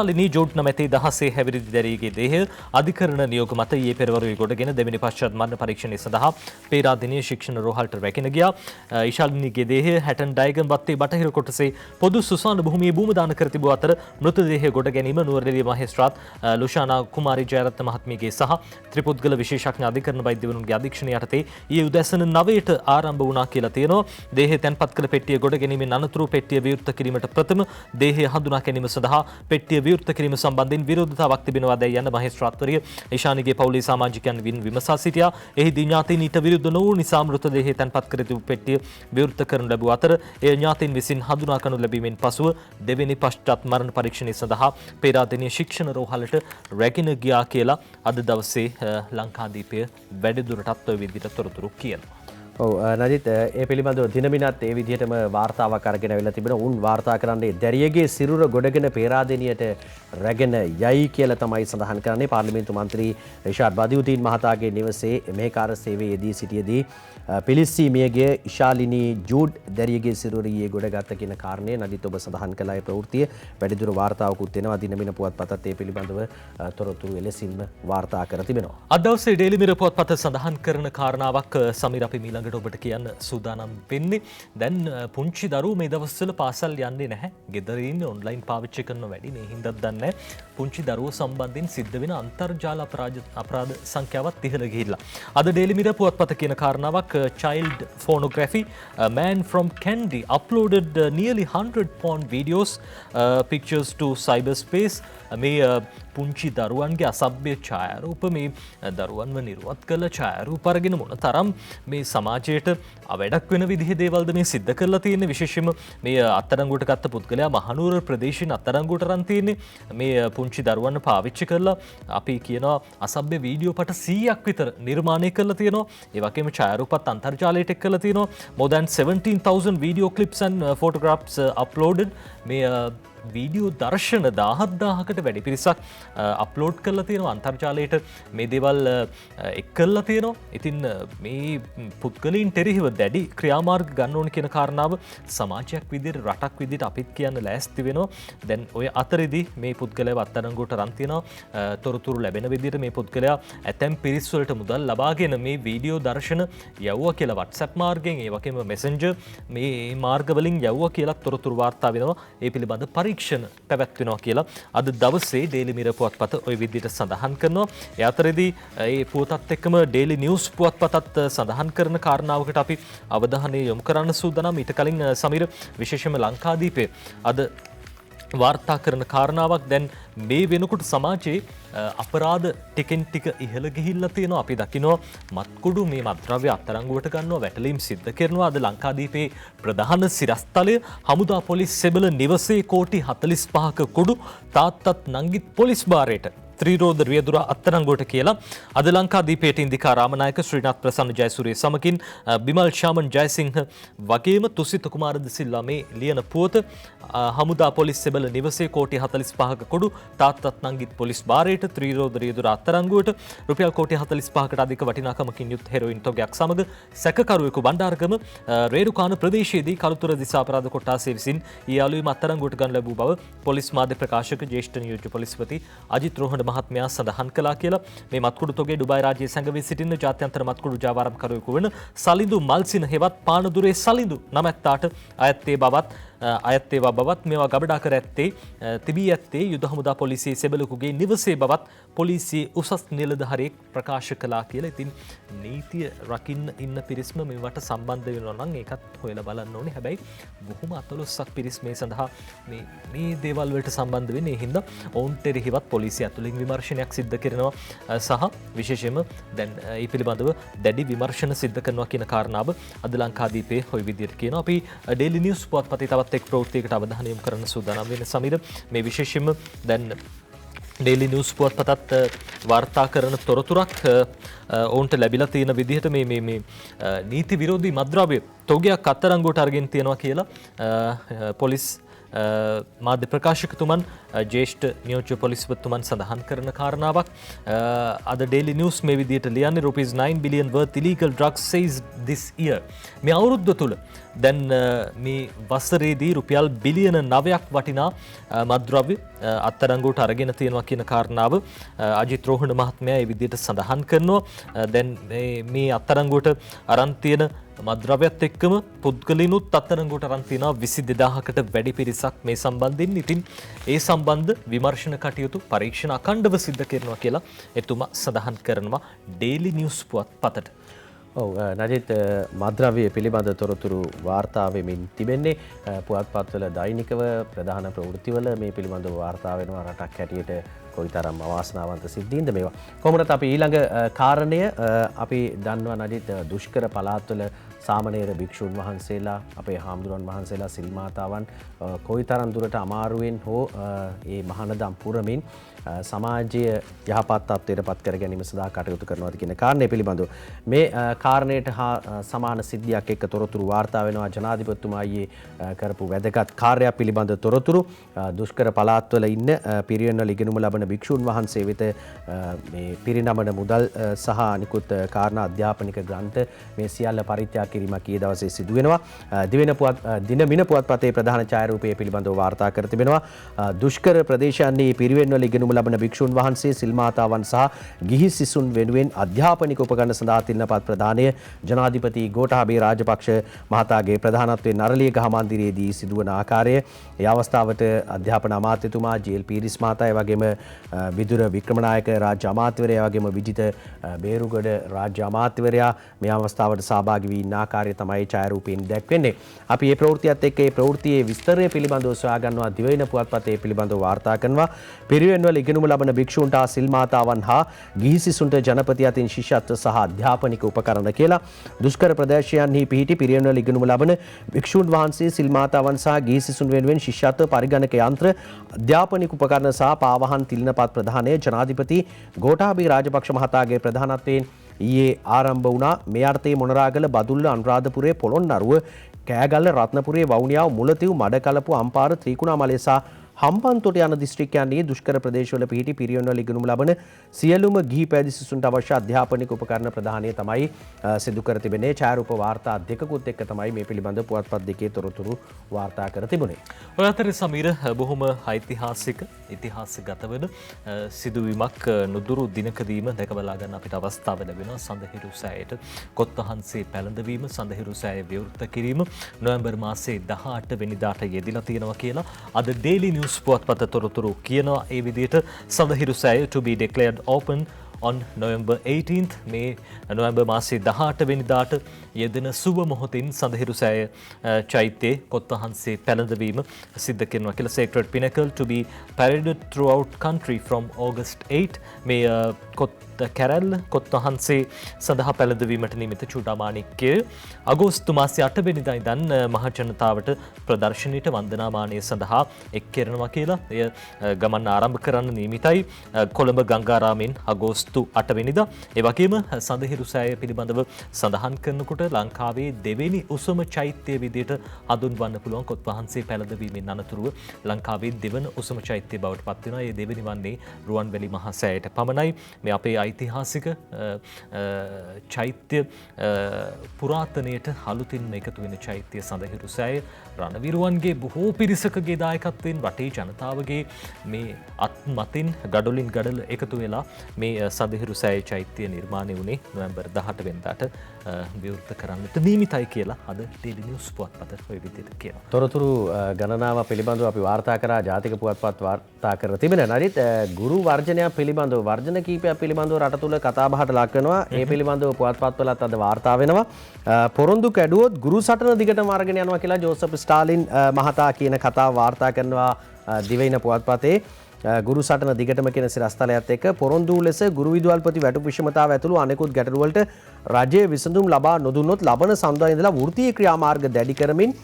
ශාලිනී ජෝඩ් නැමැති 16 හැවිරිදි දැරියගේ දේහය අධිකරණ නියෝග මත ඊයේ පෙරවරුවේ ගොඩගෙන දෙවෙනි පශ්චාත් මරණ පරීක්ෂණය සඳහා පේරාදෙණිය ශික්ෂණ රෝහලට රැගෙන ගියා. ශාලිනීගේ දේහය හැටන්ඩයගම වත්තේ බටහිර කොටසේ පොදු සුසාන භූමියේ භූමදාන කර තිබූ අතර මෘතදේහය ගොඩ ගැනීම නුවරඑළිය මහේස්ත්‍රාත් ලුෂානා කුමාරී ජයරත්න මහත්මියගේ සහ ත්‍රිපුද්ගල විශේෂඥ අධිකරණ වෛද්‍යවරුන්ගේ අධීක්ෂණය යටතේ ඊයේ උදැසන 9ට ආරම්භ වුණා කියලා තියෙනවා. දේහය තැන්පත් කළ පෙට්ටිය ගොඩ ගැනීමෙන් අනතුරු පෙට්ටිය විවෘත කිරීමට ප්‍රථම දේහය හඳුනා ගැනීම සඳහා පෙට්ටිය විවෘත කිරීම සම්බන්ධයෙන් විරෝධතාවක් තිබෙනවාදැයි යන මහේස්ත්‍රාත්වරිය ඉශානිගේ පවුලේ සමාජිකයන් විමසා සිටියා. එහිදී ඥාතීන් ඊට විරුද්ධ නොවූ නිසා මෘතදේහය තැන්පත් කර තිබූ පෙට්ටිය විවෘත කරනු ලැබූ අතර එය ඥාතීන් විසින් හඳුනා ගනු ලැබීමෙන් පසුව දෙවෙනි පශ්චාත් මරණ පරීක්ෂණය සඳහා පේරාදෙණිය ශික්ෂණ රෝහලට රැගෙන ගියා කියලා අද දවසේ ලංකාදීපය වැඩිදුරටත් ඔය විදිහට තොරතුරු කියනවා. ඔව් නජිත් ඒ පිළිබඳව දිනමිනත් ඒ විදිහටම වාර්තාවක් අරගෙන අවිලා තිබෙනවා. උන් වාර්තා කරන්නේ දැරියගේ සිරුර ගොඩගෙන පේරාදෙනියට රැගෙන යයි කියලා තමයි සඳහන් කරන්නේ. පාර්ලිමේන්තු මන්ත්‍රී රිෂාඩ් බදියුදීන් මහතාගේ නිවසේ මෙහෙකාර සේවයේ යෙදී සිටියේදී පිලිස්සී මියගිය ඉෂාලිනී ජූඩ් දැරියගේ සිරුරියේ ගොඩගත්ත කියන කාරණය නජිත් ඔබ සඳහන් කළා. ඒ ප්‍රවෘත්තිය වැඩිදුර වාර්තාවකුත් වෙනවා. දිනමින පුවත්පතත් ඒ පිළිබඳව තොරතුරු එලෙසින්ම වාර්තා කර තිබෙනවා. අද දවසේ ඩේලි මිරර් පුවත්පත සඳහන් කරන කාරණාවක් සමීර අපි ඊළඟට ඔබට කියන්න සූදානම් වෙන්නේ. දැන් පුංචි දරුවෝ මේ දවස්වල පාසල් යන්නේ නැහැ. ගෙදර ඉන්නේ ඔන්ලයින් පාවිච්චි කරන වැඩි මේ හින්දාත් දන්නේ පුංචි දරුවෝ සම්බන්ධයෙන් සිද්ධ වෙන අන්තර්ජාල අපරාධ සංඛ්‍යාවත් ඉහළ ගිහිල්ලා. අද ඩේලි මිරර් පුවත්පත කියන කාරණාවක් child pornography man from Kandy uploaded nearly 100 porn videos pictures to cyberspace. මේ පුංචි දරුවන්ගේ අසභ්‍ය ඡායාරූප මේ දරුවන්ව නිර්වත් කළ ඡායාරූප අරගෙන මොන තරම් මේ සමාජයට අවැඩක් වෙන විදිහේ දේවල්ද මේ සිද්ධ කරලා තියෙන්නේ. විශේෂයෙන්ම මේ අත්අඩංගුවට ගත්ත පුද්ගලයා මහනුවර ප්‍රදේශයෙන් අත්අඩංගුවට අරන් තියෙන්නේ. මේ පුංචි දරුවන්ව පාවිච්චි කරලා අපි කියනවා අසභ්‍ය වීඩියෝ පට 100ක් විතර නිර්මාණය කරලා තියෙනවා. ඒ වගේම ඡායාරූපත් අන්තර්ජාලයට එක් කරලා තියෙනවා. more than 17,000 video clips and photographs uploaded. මේ වීඩියෝ දර්ශන 17000කට වැඩි පිරිසක් අප්ලෝඩ් කරලා තියෙනවා අන්තර්ජාලයට මේ දේවල් එක් කරලා තියෙනවා. ඉතින් මේ පුද්ගලයන්ට එරෙහිව දැඩි ක්‍රියාමාර්ග ගන්න ඕන කියන කාරණාව සමාජයක් විදිහට රටක් විදිහට අපිත් කියන්න ලෑස්ති වෙනවා. දැන් ඔය අතරේදී මේ පුද්ගලයාව අත්අඩංගුවට අරන් තියෙනවා. තොරතුරු ලැබෙන විදිහට මේ පුද්ගලයා ඇතැම් පිරිස් වලට මුදල් ලබාගෙන මේ වීඩියෝ දර්ශන යවුවා කියලා WhatsApp මාර්ගයෙන් ඒ වගේම Messenger මේ මාර්ග වලින් යවුවා කියලා තොරතුරු වාර්තා වෙනවා. ඒ පිළිබඳ පරීක්ෂණ පැවැත්වෙනවා කියලා අද දවසේ ඩේලි මිරර් පුවත්පත ওই විදිහට සඳහන් කරනවා. ඒ අතරේදී ඒ පුවතත් එක්කම ඩේලි නිවුස් පුවත්පතත් සඳහන් කරන කාරණාවකට අපි අවධානය යොමු කරන්න සූදානම්. ඊට කලින් සමීර විශේෂයෙන්ම ලංකාදීපේ අද වාර්තා කරන කාරණාවක් දැන් මේ වෙනකොට සමාජයේ අපරාධ ටිකෙන් ටික ඉහළ ගිහිල්ලා තියෙනවා. අපි දකිනවා මත්කුඩු මේ මත්ද්‍රව්‍ය අත්අඩංගුවට ගන්නවා, වැටලීම් සිද්ධ කරනවා. අද ලංකාදීපේ ප්‍රධාන සිරස්තලය හමුදා පොලිස් සෙබළ නිවසේ කෝටි 45ක කුඩු තාත්තත් නංගිත් පොලිස් භාරයට ත්‍රිරෝධ රියදුර අත්අඩංගුවට කියලා අද ලංකාදීපයට ඉන්දිකා රාමනායක ශ්‍රීනාත් ප්‍රසන්න ජයසූරිය සමගින් බිමල් ශාමන් ජයසිංහ වගේම තුසිත කුමාර ද සිල්වා මේ ලියන පුවත හමුදා පොලිස් සෙබළ නිවසේ කෝටි 45ක කුඩු තාත්තත් නංගිත් පොලිස් භාරයට ත්‍රිරෝධ රියදුර අත්අඩංගුවට රුපියල් කෝටි 45කට අධික වටිනාකමකින් යුත් හෙරොයින් තොගයක් සමග සැකකරුවෙකු බණ්ඩාරගම රේරුකාන ප්‍රදේශයේදී කළුතර දිසා අපරාධ කොට්ටාසය විසින් ඊයාලුවීම අත්අඩංගුවට ගන්න ලැබූ බව පොලිස් මාධ්‍ය ප්‍රකාශක ජ්‍යෙෂ්ඨ නියෝජ්‍ය පොලිස්පති අජිත් රෝහණ මහත්මයා සඳහන් කළා කියලා. මේ මත්කුඩු තොගේ ඩුබායි රාජ්‍යයේ සැඟවී සිටින ජාත්‍යන්තර මත්කුඩු ජාවාරම්කරුවෙකු වන සලිඳු මල්සින හෙවත් පානදුරේ සලිඳු නමැත්තාට අයත් ඒවා බවත් මේවා ගබඩා කර ඇත්තේ තිබී ඇත්තේ යුද හමුදා පොලිසියේ සෙබළෙකුගේ නිවසේ බවත් පොලිසියේ උසස් නිලධාරියෙක් ප්‍රකාශ කළා කියලා. ඉතින් නීතිය රකින්න ඉන්න පිරිස්ම මේවට සම්බන්ධ වෙනවා නම් ඒකත් හොයලා බලන්න ඕනේ. හැබැයි බොහොම අතලොස්සක් පිරිස් මේ සඳහා මේ දේවල් වලට සම්බන්ධ වෙන්නේ. ඒ හින්දා ඔවුන්ට එරෙහිවත් පොලිසිය ඇතුළෙන් විමර්ශනයක් සිද්ධ කරනවා සහ විශේෂයෙන්ම දැන් ඒ පිළිබඳව දැඩි විමර්ශන සිද්ධ කරනවා කියන කාරණාව අද ලංකාදීපේ ওই විදිහට කියනවා. අපි ඩේලි නිවුස් පුවත්පතේ තවත් එක් ප්‍රවෘත්තියකට අවධානය යොමු කරන්න සූදානම් වෙන සමීර මේ විශේෂයෙන්ම දැන් ඩේලි නිවුස් පුවත්පතත් වාර්තා කරන තොරතුරක් ඔවුන්ට ලැබිලා තියෙන විදිහට මේ නීති විරෝධී මත්ද්‍රව්‍ය තොගයක් අත්අඩංගුවට අරගෙන තියෙනවා කියලා පොලිස් මාධ්‍ය ප්‍රකාශකතුමන් ජ්‍යෙෂ්ඨ නියෝජ්‍ය පොලිස්පතිතුමන් සඳහන් කරන කාරණාවක් අද ඩේලි නිවුස් මේ විදිහට ලියන්නේ rupees 9 billion worth illegal drugs seized this year. මේ අවුරුද්ද තුල දැන් මේ වසරේදී රුපියල් බිලියන 9ක් වටිනා මත්ද්‍රව්‍ය අත්අඩංගුවට අරගෙන තියෙනවා කියන කාරණාව අජිත් රෝහණ මහත්මයා මේ විදිහට සඳහන් කරනවා. දැන් මේ අත්අඩංගුවට අරන් තියෙන මත්ද්‍රව්‍යත් එක්කම පුද්ගලිනුත් අත්අඩංගුවට අරන් තියෙනවා 22000කට වැඩි පිරිසක් මේ සම්බන්ධයෙන්. ඉතින් ඒ සම්බන්ධ විමර්ශන කටයුතු පරීක්ෂණ අඛණ්ඩව සිද්ධ කරනවා කියලා එතුමා සඳහන් කරනවා ඩේලි නිවුස් පුවත්පතට. ඔව් නජිත් මත්ද්‍රව්‍ය පිළිබඳ තොරතුරු වාර්තා වෙමින් තිබෙන්නේ පුවත්පත්වල දෛනිකව ප්‍රධාන ප්‍රවෘත්තිවල මේ පිළිබඳව වාර්තා වෙනවා. රටක් හැටියට කොයිතරම් අවාසනාවන්ත සිද්ධීන්ද මේවා. කොහොමද අපි ඊළඟ කාරණය අපි දන්නවා නජිත් දුෂ්කර පළාත්වල සාමණේර භික්ෂුන් වහන්සේලා අපේ හාමුදුරන් වහන්සේලා සිල් මාතාවන් කොයිතරම් දුරට අමාරුවෙන් හෝ ඒ මහානදම් පුරමින් සමාජය යහපත් තත්ත්වයට පත් කර ගැනීම සඳහා කටයුතු කරනවාද කියන කාරණය පිළිබඳව මේ කාරණයට හා සමාන සිද්ධියක් එක්ක තොරතුරු වාර්තා වෙනවා. ජනාධිපතිතුමා ඊයේ කරපු වැදගත් කාර්යයක් පිළිබඳ තොරතුරු දුෂ්කර පළාත්වල ඉන්න පිරිවෙන්වල ඉගෙනුම ලබන භික්ෂුන් වහන්සේ වෙත මේ පිරිනමන මුදල් සහ අනිකුත් කාරණා අධ්‍යාපනික ග්‍රන්ථ මේ සියල්ල පරිත්‍යාග කිරීමක් ඊයේ දවසේ සිදු වෙනවා. දිනමින පුවත්පතේ ප්‍රධාන ඡායාරූපය පිළිබඳව වාර්තා කර තිබෙනවා. දුෂ්කර ප්‍රදේශයන්හි පිරිවෙන්වල ඉගෙනුම ලබන භික්ෂුන් වහන්සේ සිල් මාතාවන් සහ ගිහි සිසුන් වෙනුවෙන් අධ්‍යාපනික උපකරණ සඳහා තින්නපත් ප්‍රදානය ජනාධිපති ගෝඨාභය රාජපක්ෂ මහතාගේ ප්‍රධානත්වයෙන් නරලියගහ මන්දිරයේදී සිදුවන ආකාරය ඒ අවස්ථාවට අධ්‍යාපන අමාත්‍යතුමා ජී.එල්. පීරිස් මහතා වගේම විදුර වික්‍රමනායක රාජ්‍ය අමාත්‍යවරයා වගේම විජිත බේරුගොඩ රාජ්‍ය අමාත්‍යවරයා මේ අවස්ථාවට සහභාගී වී ඉන්න ආකාරය තමයි ඡායාරූපයෙන් දැක්වෙන්නේ. අපි මේ ප්‍රවෘත්තියත් එක්ක මේ ප්‍රවෘත්තියේ විස්තරය පිළිබඳව සොයා ගන්නවා. දිවයින පුවත්පතේ පිළිබඳව වාර්තා කරනවා. පිරිවෙන්වල ඉගෙනුම ලබන භික්ෂූන්ට සිල් මාතාවන් හා ගිහි සිසුන්ට ජනපති අතින් ශිෂ්‍යත්ව සහ අධ්‍යාපනික උපකරණ කියලා දුෂ්කර ප්‍රදේශයන්හි පිහිටි පිරිවෙන්වල ඉගෙනුම ලබන භික්ෂූන් වහන්සේ සිල් මාතාවන් සහ ගිහි සිසුන් වෙනුවෙන් ශිෂ්‍යත්ව පරිගණක යන්ත්‍ර අධ්‍යාපනික උපකරණ සහ පාවහන් තිලිනපත් ප්‍රදානය ජනාධිපති ගෝඨාභය රාජපක්ෂ මහතාගේ ප්‍රධානත්වයෙන් ඊයේ ආරම්භ වුණා. මේ අර්ථයේ මොනරාගල බදුල්ල අනුරාධපුරේ පොළොන්නරුව කෑගල්ල රත්නපුරේ වවුනියාව මුලතිව් මඩකලපු අම්පාර ත්‍රිකුණාමලය සහ හම්බන්තොට යන දිස්ත්‍රික්කයන්හි දුෂ්කර ප්‍රදේශවල පිහිටි පිරිවෙන්වල ඉගෙනුම ලබන සියලුම ගිහි පැවිදි සිසුන්ට අවශ්‍ය අධ්‍යාපනික උපකරණ ප්‍රදානය තමයි සිදු කර තිබෙන්නේ. ඡායාරූප වාර්තා දෙකකුත් එක්ක තමයි මේ පිළිබඳ පුවත්පත් දෙකේ තොරතුරු වාර්තා කර තිබුණේ. ඔය අතරේ සමීර බොහොම ඓතිහාසික ඉතිහාසගත වෙන සිදුවීමක් නුදුරු දිනකදීම දැක බලා ගන්න අපිට අවස්ථාව ලැබෙනවා. සඳහිරු සෑයට කොත්වහන්සේ පැළඳවීම සඳහිරු සෑය විවෘත කිරීම නොවැම්බර් මාසයේ 18 වෙනිදාට යෙදිලා තියෙනවා කියලා අද ඩේලි නිවුස් පුවත්පත තොරතුරු කියනවා. ඒ විදිහට සඳහිරු සෑය to be declared open on November 18th මේ නොවැම්බර් මාසයේ 18 වෙනිදාට යෙදෙන සුබ මොහොතින් සඳහිරු සෑය චෛත්‍යයේ කොත්වහන්සේ පැළඳවීම සිද්ධ කරනවා කියලා Sacred Pinnacle to be paraded throughout country from August 8 මේ කැරැල්ල කොත්වහන්සේ සඳහා පැළඳවීමට නිමිත චූඩාමාණික්කය අගෝස්තු මාසයේ 8 වෙනිදා ඉඳන් මහ ජනතාවට ප්‍රදර්ශනීයට වන්දනාමානය සඳහා එක් කරනවා කියලා එය ගමන් ආරම්භ කරන්න නියමිතයි. කොළඹ ගංගාරාමෙන් අගෝස්තු 8 වෙනිදා. ඒ වගේම සඳහිරු සෑය පිළිබඳව සඳහන් කරනකොට ලංකාවේ දෙවෙනි උසම චෛත්‍ය විදියට හඳුන්වන්න පුළුවන් කොත්වහන්සේ පැළඳවීමෙන් අනතුරුව ලංකාවේ දෙවන උසම චෛත්‍ය බවට පත් වෙනවා. ඒ දෙවෙනි වන්නේ රුවන්වැලි මහා සෑයට පමණයි. මේ අපේ ඓතිහාසික චෛත්‍ය පුරාතනයට අලුතින්ම එකතු වෙන චෛත්‍ය සඳහිරු සෑය රණවිරුවන්ගේ බොහෝ පිරිසකගේ දායකත්වයෙන් රටේ ජනතාවගේ මේ අත්මතින් ගඩොලින් ගඩල එකතු වෙලා මේ සඳහිරු සෑය චෛත්‍ය නිර්මාණය වුණේ නොවැම්බර් 18 වෙනිදාට විවෘත කරන්නට නියමිතයි කියලා අද ඩේලි නිවුස් පුවත්පත ඔය විදිහට කියනවා. තොරතුරු ගණනාව පිළිබඳව අපි වාර්තා කරා ජාතික පුවත්පත් වාර්තා කර තිබෙන නරිත් ගුරු වර්ජනය පිළිබඳව වර්ජන කීපයක් පිළිබඳව රට තුළ කතාබහට ලක් වෙනවා. ඒ පිළිබඳව පුවත්පත්වලත් අද වාර්තා වෙනවා. පොරොන්දු කැඩුවොත් ගුරු සටන දිගටම අරගෙන යනවා කියලා ජෝසප් ස්ටාලින් මහතා කියන කතාව වාර්තා කරනවා දිවයින පුවත්පතේ. ගුරු සටන දිගටම කියන සිරස්තලයත් එක්ක පොරොන්දු ලෙස ගුරු විදුහල්පති වැටුප් විෂමතාව ඇතුළු අනෙකුත් ගැටලු වලට රජයේ විසඳුම් ලබා නොදුන්නොත් ලබන සඳුදා ඉඳලා වෘත්තීය ක්‍රියාමාර්ග දැඩි කරමින්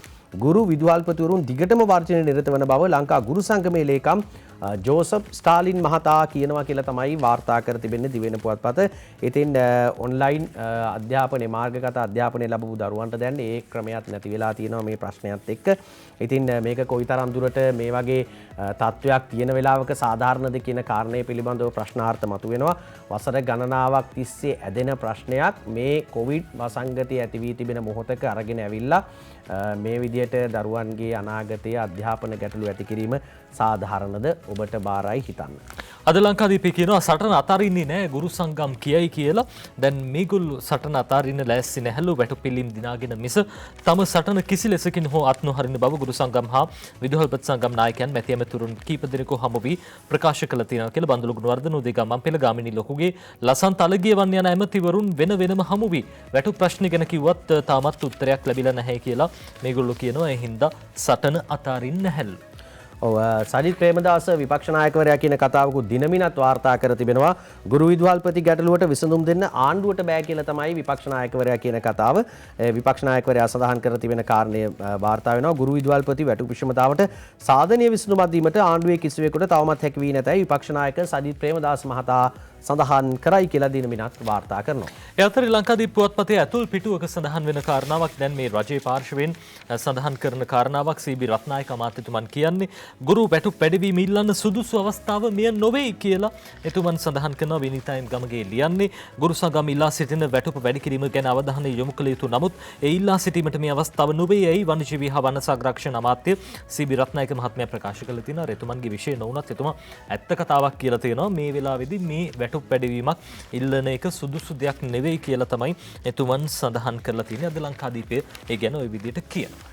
ගුරු විදුහල්පතිවරුන් දිගටම වර්ජනයේ නිරත වන බව ලංකා ගුරු සංගමේ ලේකම් ජෝසප් ස්ටාලින් මහතා කියනවා කියලා තමයි වාර්තා කර තිබෙන්නේ දිවෙන පුවත්පත. ඉතින් ඔන්ලයින් අධ්‍යාපනයේ මාර්ගගත අධ්‍යාපනය ලැබපු දරුවන්ට දැන් ඒ ක්‍රමයක් නැති වෙලා තියෙනවා මේ ප්‍රශ්නයත් එක්ක. ඉතින් මේක කොයිතරම් දුරට මේ වගේ තත්වයක් තියෙන වෙලාවක සාධාරණද කියන කාරණය පිළිබඳව ප්‍රශ්නාර්ථ මතුවෙනවා. වසර ගණනාවක් තිස්සේ ඇදෙන ප්‍රශ්නයක් මේ කොවිඩ් වසංගතය ඇති වී තිබෙන මොහොතක අරගෙන ඇවිල්ලා මේ විදියට දරුවන්ගේ අනාගතයේ අධ්‍යාපන ගැටලු ඇති කිරීම සාධාරණද ඔබට බාරයි හිතන්න. අද ලංකාදීපේ කියනවා සටන අතාරින්නේ නැහැ ගුරු සංගම් කියයි කියලා. දැන් මේගොල්ලෝ සටන අතාරින්න ලෑස්ති නැහැලු වැටුපිලිම් දිනාගෙන මිස තම සටන කිසි ලෙසකින් හෝ අත් නොහරින බව ගුරු සංගම් හා විදුහල්පති සංගම් නායකයන් මැති ඇමතුරුන් කීප දෙනෙකු හමු වී ප්‍රකාශ කළ තියෙනවා කියලා බන්දුල ගුණවර්ධන උදේගම් මම්පෙළ ගාමිණී ලොකුගේ ලසන්ත අලගිය වන් යන ඇමතිවරුන් වෙන වෙනම හමු වී වැටුප් ප්‍රශ්න ගැන කිව්වත් තාමත් උත්තරයක් ලැබිලා නැහැ කියලා මේගොල්ලෝ කියනවා. ඒ හින්දා සටන අතාරින්න නැහැලු. සජිත් ප්‍රේමදාස විපක්ෂ නායකවරයා කියන කතාවකුත් දිනමිනත් වාර්තා කර තිබෙනවා. ගුරු විදුහල්පති ගැටලුවට විසඳුම් දෙන්න ආණ්ඩුවට බෑ කියලා තමයි විපක්ෂ නායකවරයා කියන කතාව. විපක්ෂ නායකවරයා සඳහන් කර තිබෙන කාරණය වාර්තා වෙනවා. ගුරු විදුහල්පති වැටුප් විෂමතාවට සාධනීය විසඳුමක් දීමට ආණ්ඩුවේ කිසිවෙකුට තවමත් හැකි වී නැතයි විපක්ෂ නායක සජිත් ප්‍රේමදාස මහතා සඳහන් කරයි කියලා දිනමිනත් වාර්තා කරනවා. ඒ අතර ලංකාදීප පුවත්පතේ ඇතුල් පිටුවක සඳහන් වෙන කාරණාවක් දැන් මේ රජයේ පාර්ශවයෙන් සඳහන් කරන කාරණාවක් සීබී රත්නායක අමාත්‍යතුමන් කියන්නේ ගුරු වැටුප් පැඩවීම ඉල්ලන්න සුදුසු අවස්ථාව මෙය නොවේ කියලා එතුමන් සඳහන් කරනවා. විනිතායිම් ගමගේ ලියන්නේ ගුරු සංගම් ඉල්ලා සිටින වැටුප වැඩි කිරීම ගැන අවධානය යොමු කළ යුතු නමුත් ඒ ඉල්ලා සිටීමට මේ අවස්ථාව නොවේ යයි වනජීවී හා වන සංරක්ෂණ අමාත්‍ය සීබී රත්නායක මහත්මයා ප්‍රකාශ කළ තියෙනවා. එතුමන්ගේ විෂය නොවුනත් එතුමා ඇත්ත කතාවක් කියලා තියෙනවා. මේ වෙලාවේදී මේ වැටුප් වැඩිවීමක් ඉල්ලන එක සුදුසු දෙයක් නෙවෙයි කියලා තමයි එතුමන් සඳහන් කරලා තියෙන්නේ. අද ලංකාදීපය ඒ ගැන ওই විදිහට කියනවා.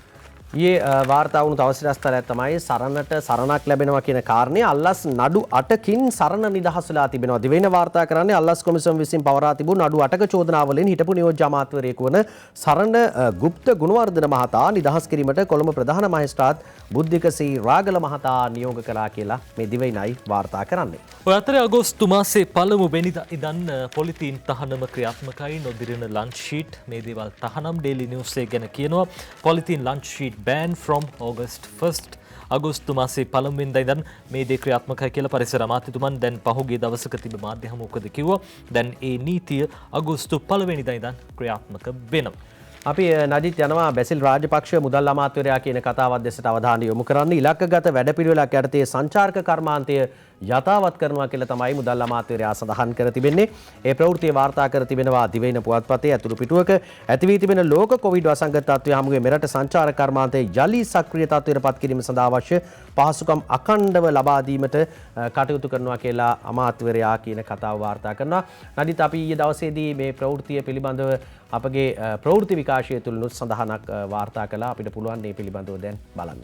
ඊයේ වාර්තා වුණු තව සිරස්තරයක් තමයි සරණට සරණක් ලැබෙනවා කියන කාරණේ. අල්ලස් නඩු 8කින් සරණ නිදහස් වෙලා තිබෙනවා. දිවෙන වාර්තා කරන්නේ අල්ලස් කොමිසම විසින් පවරා තිබුණු නඩු 8ක චෝදනාවලින් හිටපු නියෝජ්‍ය අමාත්‍යවරයෙකු වන සරණ ගුප්ත ගුණවර්ධන මහතා නිදහස් කිරීමට කොළඹ ප්‍රධාන මහේස්ත්‍රාත් බුද්ධික සී රාගල මහතා නියෝග කළා කියලා මේ දිවෙනයි වාර්තා කරන්නේ. ඔය අතරේ අගෝස්තු මාසේ පළමු වෙනිදා ඉඳන් පොලිතීන් තහනම ක්‍රියාත්මකයි. නොදිරන ලන්ච් ෂීට් මේ දේවල් තහනම් ඩේලි නිවුස් එක ගැන කියනවා. Polythene lunch sheet ban from August 1st. අගෝස්තු මාසේ පළමුවෙනිදා ඉඳන් මේ දේ ක්‍රියාත්මකයි කියලා පරිසර අමාත්‍යතුමන් දැන් පහුගිය දවසක තිබෙ මාධ්‍ය හමුවකදී කිව්වා. දැන් ඒ නීතිය අගෝස්තු 1 වෙනිදා ඉඳන් ක්‍රියාත්මක වෙනවා. අපි නජිත් යනවා බැසිල් රාජපක්ෂ මුදල් අමාත්‍යවරයා කියන කතාවත් දෙසට අවධානය යොමු කරන්න. ඉලක්කගත වැඩපිළිවෙලක් යටතේ සංචාරක කර්මාන්තය යථාවත් කරනවා කියලා තමයි මුදල් අමාත්‍යවරයා සඳහන් කර තිබෙන්නේ. ඒ ප්‍රවෘත්තිය වාර්තා කර තිබෙනවා දිවයින පුවත්පතේ ඇතුළු පිටුවක. ඇති වී තිබෙන ලෝක කොවිඩ් වසංගත තත්ත්වය හමුවේ මෙරට සංචාරක කර්මාන්තයේ යලි සක්‍රිය තත්ත්වයට පත් කිරීම සඳහා අවශ්‍ය පහසුකම් අඛණ්ඩව ලබා දීමට කටයුතු කරනවා කියලා අමාත්‍යවරයා කියන කතාව වාර්තා කරනවා. නජිත් අපි ඊයේ දවසේදී මේ ප්‍රවෘත්තිය පිළිබඳව අපගේ ප්‍රවෘත්ති විකාශය තුළනුත් සඳහනක් වාර්තා කළා. අපිට පුළුවන් මේ පිළිබඳව දැන් බලන්න.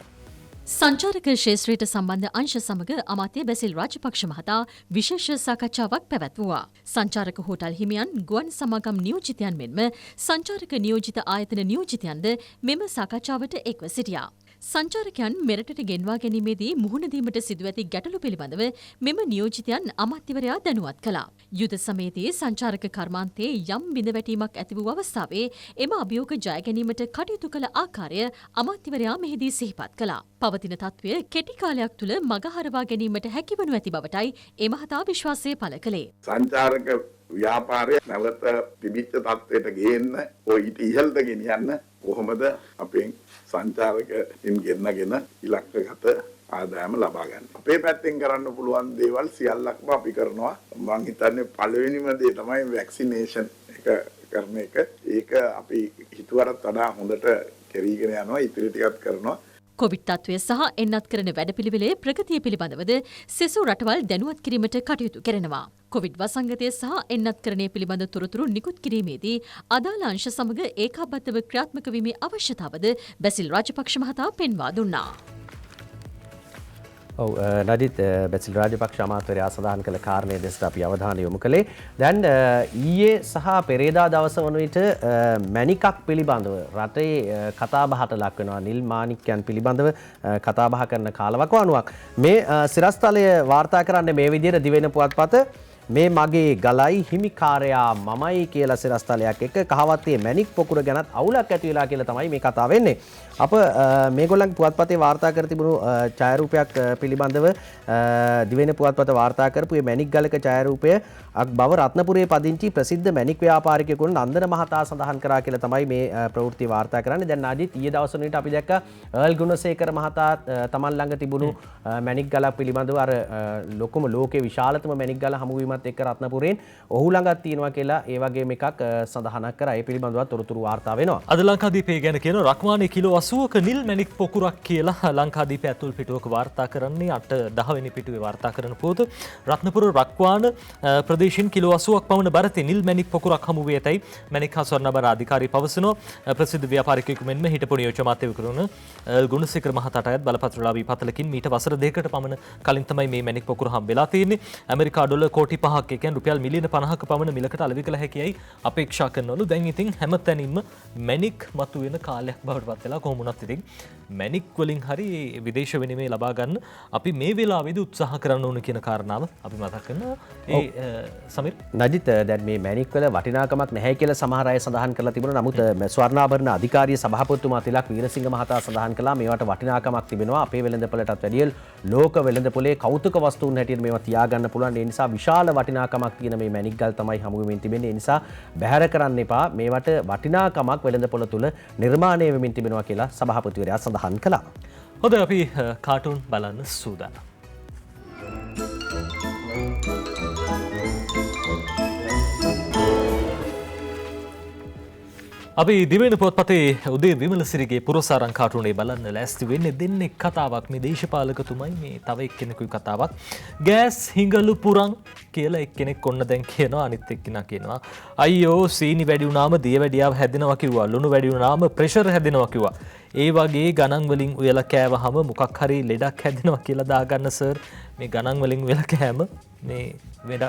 සංචාරක ක්ෂේත්‍රයට සම්බන්ධ අංශ සමග අමාත්‍ය බැසිල් රාජපක්ෂ මහතා විශේෂ සාකච්ඡාවක් පැවැත්වුවා. සංචාරක හෝටල් හිමියන්, ගුවන් සමාගම් නියෝජිතයන් මෙන්ම සංචාරක නියෝජිත ආයතන නියෝජිතයන්ද මෙම සාකච්ඡාවට එක්ව සිටියා. සංචාරකයන් මෙරටට ගෙන්වා ගැනීමේදී මුහුණ දීමට සිදු ඇති ගැටලු පිළිබඳව මෙම නියෝජිතයන් අමාත්‍යවරයා දැනුවත් කළා. යුද සමයේදී සංචාරක කර්මාන්තයේ යම් බිඳවැටීමක් ඇති වූ අවස්ථාවේ එම අභියෝග ජය ගැනීමට කටයුතු කළ ආකාරය අමාත්‍යවරයා මෙහිදී සිහිපත් කළා. පවතින තත්ත්වය කෙටි කාලයක් තුළ මගහරවා ගැනීමට හැකිවනු ඇති බවටයි ඒ මහතා විශ්වාසය පළ කළේ. සංචාරක ව්‍යාපාරය නැවත තිබිච්ච තත්ත්වයට ගේන්න ඔය ඊට ඉහළට ගෙනියන්න කොහොමද අපෙන් සංචාරකයින් ගෙන්නගෙන ඉලක්කගත ආදායම ලබා ගන්න. අපේ පැත්තෙන් කරන්න පුළුවන් දේවල් සියල්ලක්ම අපි කරනවා. මම හිතන්නේ පළවෙනිම දේ තමයි වැක්සිනේෂන් එක කරන එක. ඒක අපි හිතුවටත් වඩා හොඳට කෙරීගෙන යනවා. ඉතිරි ටිකත් කරනවා. කොවිඩ් තත්ත්වය සහ එන්නත් කරන වැඩපිළිවෙලේ ප්‍රගතිය පිළිබඳවද සෙසු රටවල් දැනුවත් කිරීමට කටයුතු කරනවා. කොවිඩ් වසංගතය සහ එන්නත් කරණය පිළිබඳ තොරතුරු නිකුත් කිරීමේදී අදාළ අංශ සමග ඒකාබද්ධව ක්‍රියාත්මක වීමේ අවශ්‍යතාවද බැසිල් රාජපක්ෂ මහතා පෙන්වා දුන්නා. නජිත් බැසිල් රාජපක්ෂ අමාත්‍යවරයා සඳහන් කළ කාරණය දෙසට අපි අවධානය යොමු කළේ. දැන් ඊයේ සහ පෙරේදා දවස වන විට මැණිකක් පිළිබඳව රටේ කතාබහට ලක් වෙනවා. නිල් මාණික්යන් පිළිබඳව කතාබහ කරන කාලවකවානුවක්. මේ සිරස්තලය වාර්තා කරන්නේ මේ විදිහට දිවෙන පුවත්පත මේ මගේ ගලයි හිමිකාරයා මමයි කියලා සිරස්තලයක් එක්ක කහවත්තේ මැණික් පොකුර ගැනත් අවුලක් ඇති වෙලා කියලා තමයි මේ කතාව වෙන්නේ. අප මේගොල්ලන් පුවත්පතේ වාර්තා කර තිබුණු ඡායාරූපයක් පිළිබඳව දිවෙන පුවත්පත වාර්තා කරපු මේ මැණික් ගලක ඡායාරූපය බව රත්නපුරයේ පදිංචි ප්‍රසිද්ධ මැණික් ව්‍යාපාරිකයෙකු නන්දන මහතා සඳහන් කරා කියලා තමයි මේ ප්‍රවෘත්ති වාර්තා කරන්නේ. දැන් නාජිත් ඊයේ දවස් වලට අපි දැක්ක අර්ල් ගුණසේකර මහතා තමන් ළඟ තිබුණු මැණික් ගලක් පිළිබඳව අර ලොකුම ලෝකේ විශාලතම මැණික් ගල හමු වීමත් එක්ක රත්නපුරයෙන් ඔහු ළඟත් තියෙනවා කියලා ඒ වගේම එකක් සඳහනක් කරා. ඒ පිළිබඳව තොරතුරු වාර්තා වෙනවා. අද ලංකාදීපේ ගැන කියන රක්වානේ කිලෝ 80ක නිල් මැණික් පොකුරක් කියලා ලංකාදීපේ ඇතුල් පිටුවක වාර්තා කරන්නේ 8-10 වෙනි පිටුවේ වාර්තා කරන පොත රත්නපුර රක්වාන ප්‍රදේශයෙන් කිලෝ 80ක් පමණ බරතේ නිල් මැණික් පොකුරක් හමු වී ඇතයි මැණික් හා ස්වර්ණබර අධිකාරී පවසනවා. ප්‍රසිද්ධ ව්‍යාපාරිකයෙකු මෙන්ම හිටපු නියෝජ්‍ය අමාත්‍යවරු වන ගුණසේකර මහතාට අයත් බලපත්‍රලාභී පතලකින් මීට වසර දෙකකට පමණ කලින් තමයි මේ මැණික් පොකුර හම්බෙලා තියෙන්නේ. ඇමරිකා ඩොලර් කෝටි 5ක් ඒ කියන්නේ රුපියල් මිලියන 50ක පමණ මිලකට අලෙවි කළ හැකියි අපේක්ෂා කරනවලු. දැන් ඉතින් හැමතැනින්ම මැණික් මතුවෙන කාලයක් බවට පත් වෙලා කොහොම වුණත් ඉතින් මැණික් වලින් හරි විදේශ විනිමය ලබා ගන්න අපි මේ වෙලාවේදී උත්සාහ කරන්න ඕන කියන කාරණාව අපි මතක් කරනවා. සමීර් නජිත් දැන් මේ මැණික් වල වටිනාකමක් නැහැ කියලා සමහර අය සඳහන් කරලා තිබුණා. නමුත් ස්වර්ණාභරණ අධිකාරිය සභාපතිතුමා තිලක් වීරසිංහ මහතා සඳහන් කළා මේවට වටිනාකමක් තිබෙනවා. අපේ වෙළඳපොළටත් වැඩිය ලෝක වෙළඳපොලේ කෞතුක වස්තුන් හැටියට මේවා තියාගන්න පුළුවන්. ඒ නිසා විශාල වටිනාකමක් තියෙන මේ මැණික් ගල් තමයි හමු වෙමින් තිබෙන්නේ. ඒ නිසා බැහැර කරන්න එපා. මේවට වටිනාකමක් වෙළඳපොළ තුල නිර්මාණය වෙමින් තිබෙනවා කියලා සභාපතිවරයා සඳහන් කළා. හොඳයි අපි කාටුන් බලන්න සූදානම්. අපි දිවෙන පොත්පතේ උදේ විමලසිරිගේ පුරසාරං කාටුනේ බලන්න ලෑස්ති වෙන්නේ දෙන්නේ කතාවක් මේ දේශපාලකතුමයි මේ තව එක්කෙනෙකුයි කතාවක් ගෑස් හිඟලු පුරන් කියලා එක්කෙනෙක් ඔන්න දැන් කියනවා අනිත් එක්කෙනා කියනවා අයියෝ සීනි වැඩි වුණාම දිය වැඩියාව හැදෙනවා කිව්වා ලුණු වැඩි වුණාම ප්‍රෙෂර් හැදෙනවා කිව්වා ඒ වගේ ගණන් වලින් උයලා කෑවහම මොකක් හරි ලෙඩක් හැදෙනවා කියලා දාගන්න සර් මේ ගණන් වලින් උයලා කෑම මේ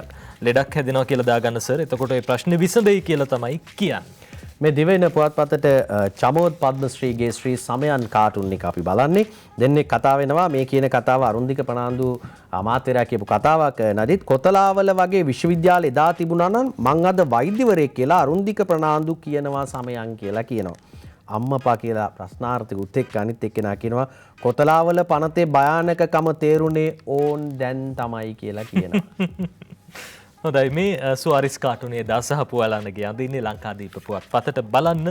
ලෙඩක් හැදෙනවා කියලා දාගන්න සර් එතකොට ඒ ප්‍රශ්නේ විසඳෙයි කියලා තමයි කියන්නේ මේ දිවෙන පුවත්පතට චමෝද් පද්මශ්‍රීගේ ශ්‍රී සමයන් කාටුන් එක අපි බලන්නේ දෙන්නේ කතා වෙනවා මේ කියන කතාව අරුන්දික ප්‍රනාන්දු අමාත්‍යරයා කියපු කතාවක් නදිත් කොතලාවල වගේ විශ්වවිද්‍යාල එදා තිබුණා නම් මං අද වෛද්‍යවරයෙක් කියලා අරුන්දික ප්‍රනාන්දු කියනවා සමයන් කියලා කියනවා අම්මපා කියලා ප්‍රශ්නාර්ථිකුත් එක්ක අනිත් එක්කෙනා කියනවා කොතලාවල පනතේ භයානකකම තේරුනේ ඕන් දැන් තමයි කියලා කියනවා හොඳයි මේ සුවාරිස් කාටුනේ දසහපුවලන්න ගිය අද ඉන්නේ ලංකාදීප පුවත්පතට බලන්න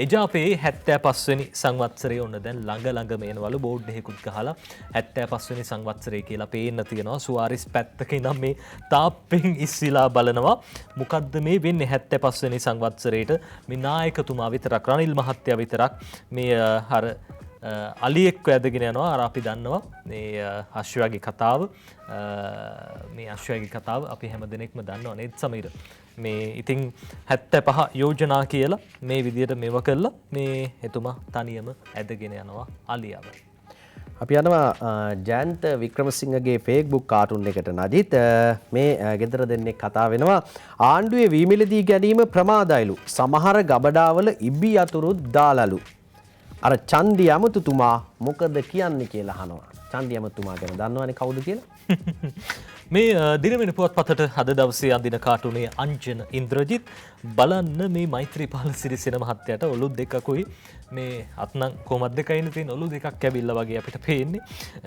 එජාපේ 75 වෙනි සංවත්සරය ඔන්න දැන් ළඟ මේනවලු බෝඩ් එකකුත් ගහලා 75 වෙනි සංවත්සරය කියලා පේන්න තියෙනවා සුවාරිස් පැත්තක ඉඳන් මේ තාප්පෙන් ඉස්සිලා බලනවා මොකද්ද මේ වෙන්නේ 75 වෙනි සංවත්සරයේට මේ නායකතුමා විතරක් රනිල් මහත්තයා විතරක් මේ අර අලියෙක්ව ඇදගෙන යනවා අර අපි දන්නවා මේ අශ්වයාගේ කතාව මේ අශ්වයාගේ කතාව අපි හැම දිනෙකම දන්නවා නේද සමීර මේ ඉතින් 75 යෝජනා කියලා මේ විදියට මේව කළා මේ එතුමා තනියම ඇදගෙන යනවා අලියව අපි යනවා ජයන්ත වික්‍රමසිංහගේ ෆේස්බුක් කාටුන් එකට නජිත් මේ ගෙදර දෙන්නේ කතා වෙනවා ආණ්ඩුවේ වීමිලදී ගැනීම ප්‍රමාදයිලු සමහර ගබඩාවල ඉබි අතුරුත් දාලලු අර චන්දි ඇමතුතුමා මොකද කියන්නේ කියලා අහනවා. චන්දි ඇමතුතුමා ගැන දන්නවනේ කවුද කියලා? මේ දිනවෙන පුවත්පතට අද දවසේ අඳින කාටුනේ අංජන ඉන්ද්‍රජිත් බලන්න මේ මෛත්‍රීපාල සිරිසෙන මහත්තයාට ඔලු දෙකකුයි මේ අත්නම් කොහොමද දෙකයිනේ තියෙන ඔලු දෙකක් ඇවිල්ලා වගේ අපිට පේන්නේ.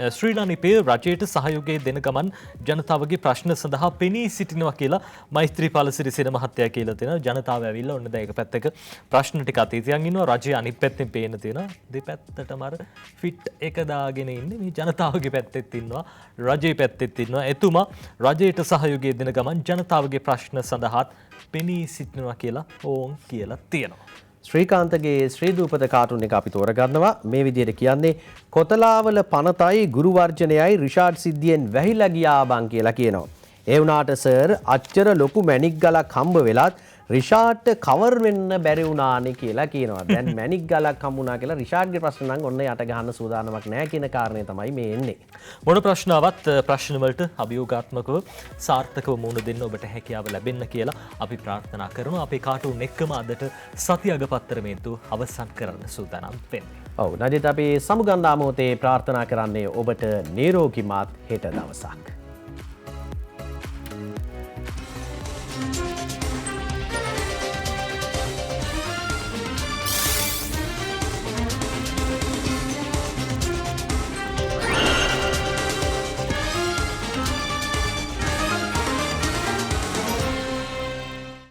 ශ්‍රී ලංකාවේ රජයට සහයෝගය දෙන ගමන් ජනතාවගේ ප්‍රශ්න සඳහා පෙනී සිටිනවා කියලා මෛත්‍රීපාල සිරිසෙන මහත්තයා කියලා තියෙනවා. ජනතාව ඇවිල්ලා ඔන්න දැන් එක පැත්තක ප්‍රශ්න ටික අතේ තියන් ඉන්නවා. රජය අනිත් පැත්තෙන් පේන තියෙනවා. දෙපැත්තටම අර ෆිට් එක දාගෙන ඉන්නේ මේ ජනතාවගේ පැත්තෙත් ඉන්නවා. රජයේ පැත්තෙත් ඉන්නවා. එතුමා රජයට සහයෝගය දෙන ගමන් ජනතාවගේ ප්‍රශ්න සඳහාත් පෙනී සිටිනවා කියලා ඕන් කියලා තියෙනවා. ශ්‍රීකාන්තගේ ශ්‍රී දූපත කාටුන් එක අපි තෝරගන්නවා මේ විදිහට කියන්නේ කොතලාවල පනතයි ගුරු වර්ජනයයි රිෂාඩ් සිද්ධියෙන් වැහිලා ගියා බං කියලා කියනවා. ඒ වුණාට සර් අච්චර ලොකු මැණික් ගලක් හම්බ වෙලත් රිෂාඩ්ට කවර් වෙන්න බැරි වුණානේ කියලා කියනවා. දැන් මැණික් ගලක් හම්බුණා කියලා රිෂාඩ්ගේ ප්‍රශ්න නම් ඔන්න යට ගහන්න සූදානමක් නැහැ කියන කාරණේ තමයි මේ එන්නේ. මොන ප්‍රශ්නාවත් ප්‍රශ්න වලට අභියෝගාත්මකව සාර්ථකව මුහුණ දෙන්න ඔබට හැකියාව ලැබෙන්න කියලා අපි ප්‍රාර්ථනා කරනවා. අපේ කාටුන් එක්කම අදට සති අගපත්තරමේන්තුව අවසන් කරන්න සූදානම් වෙන්නේ. ඔව් නජිත් අපි සමුගන්නා මොහොතේ ප්‍රාර්ථනා කරන්නේ ඔබට නිරෝගීමත් හෙට දවසක්.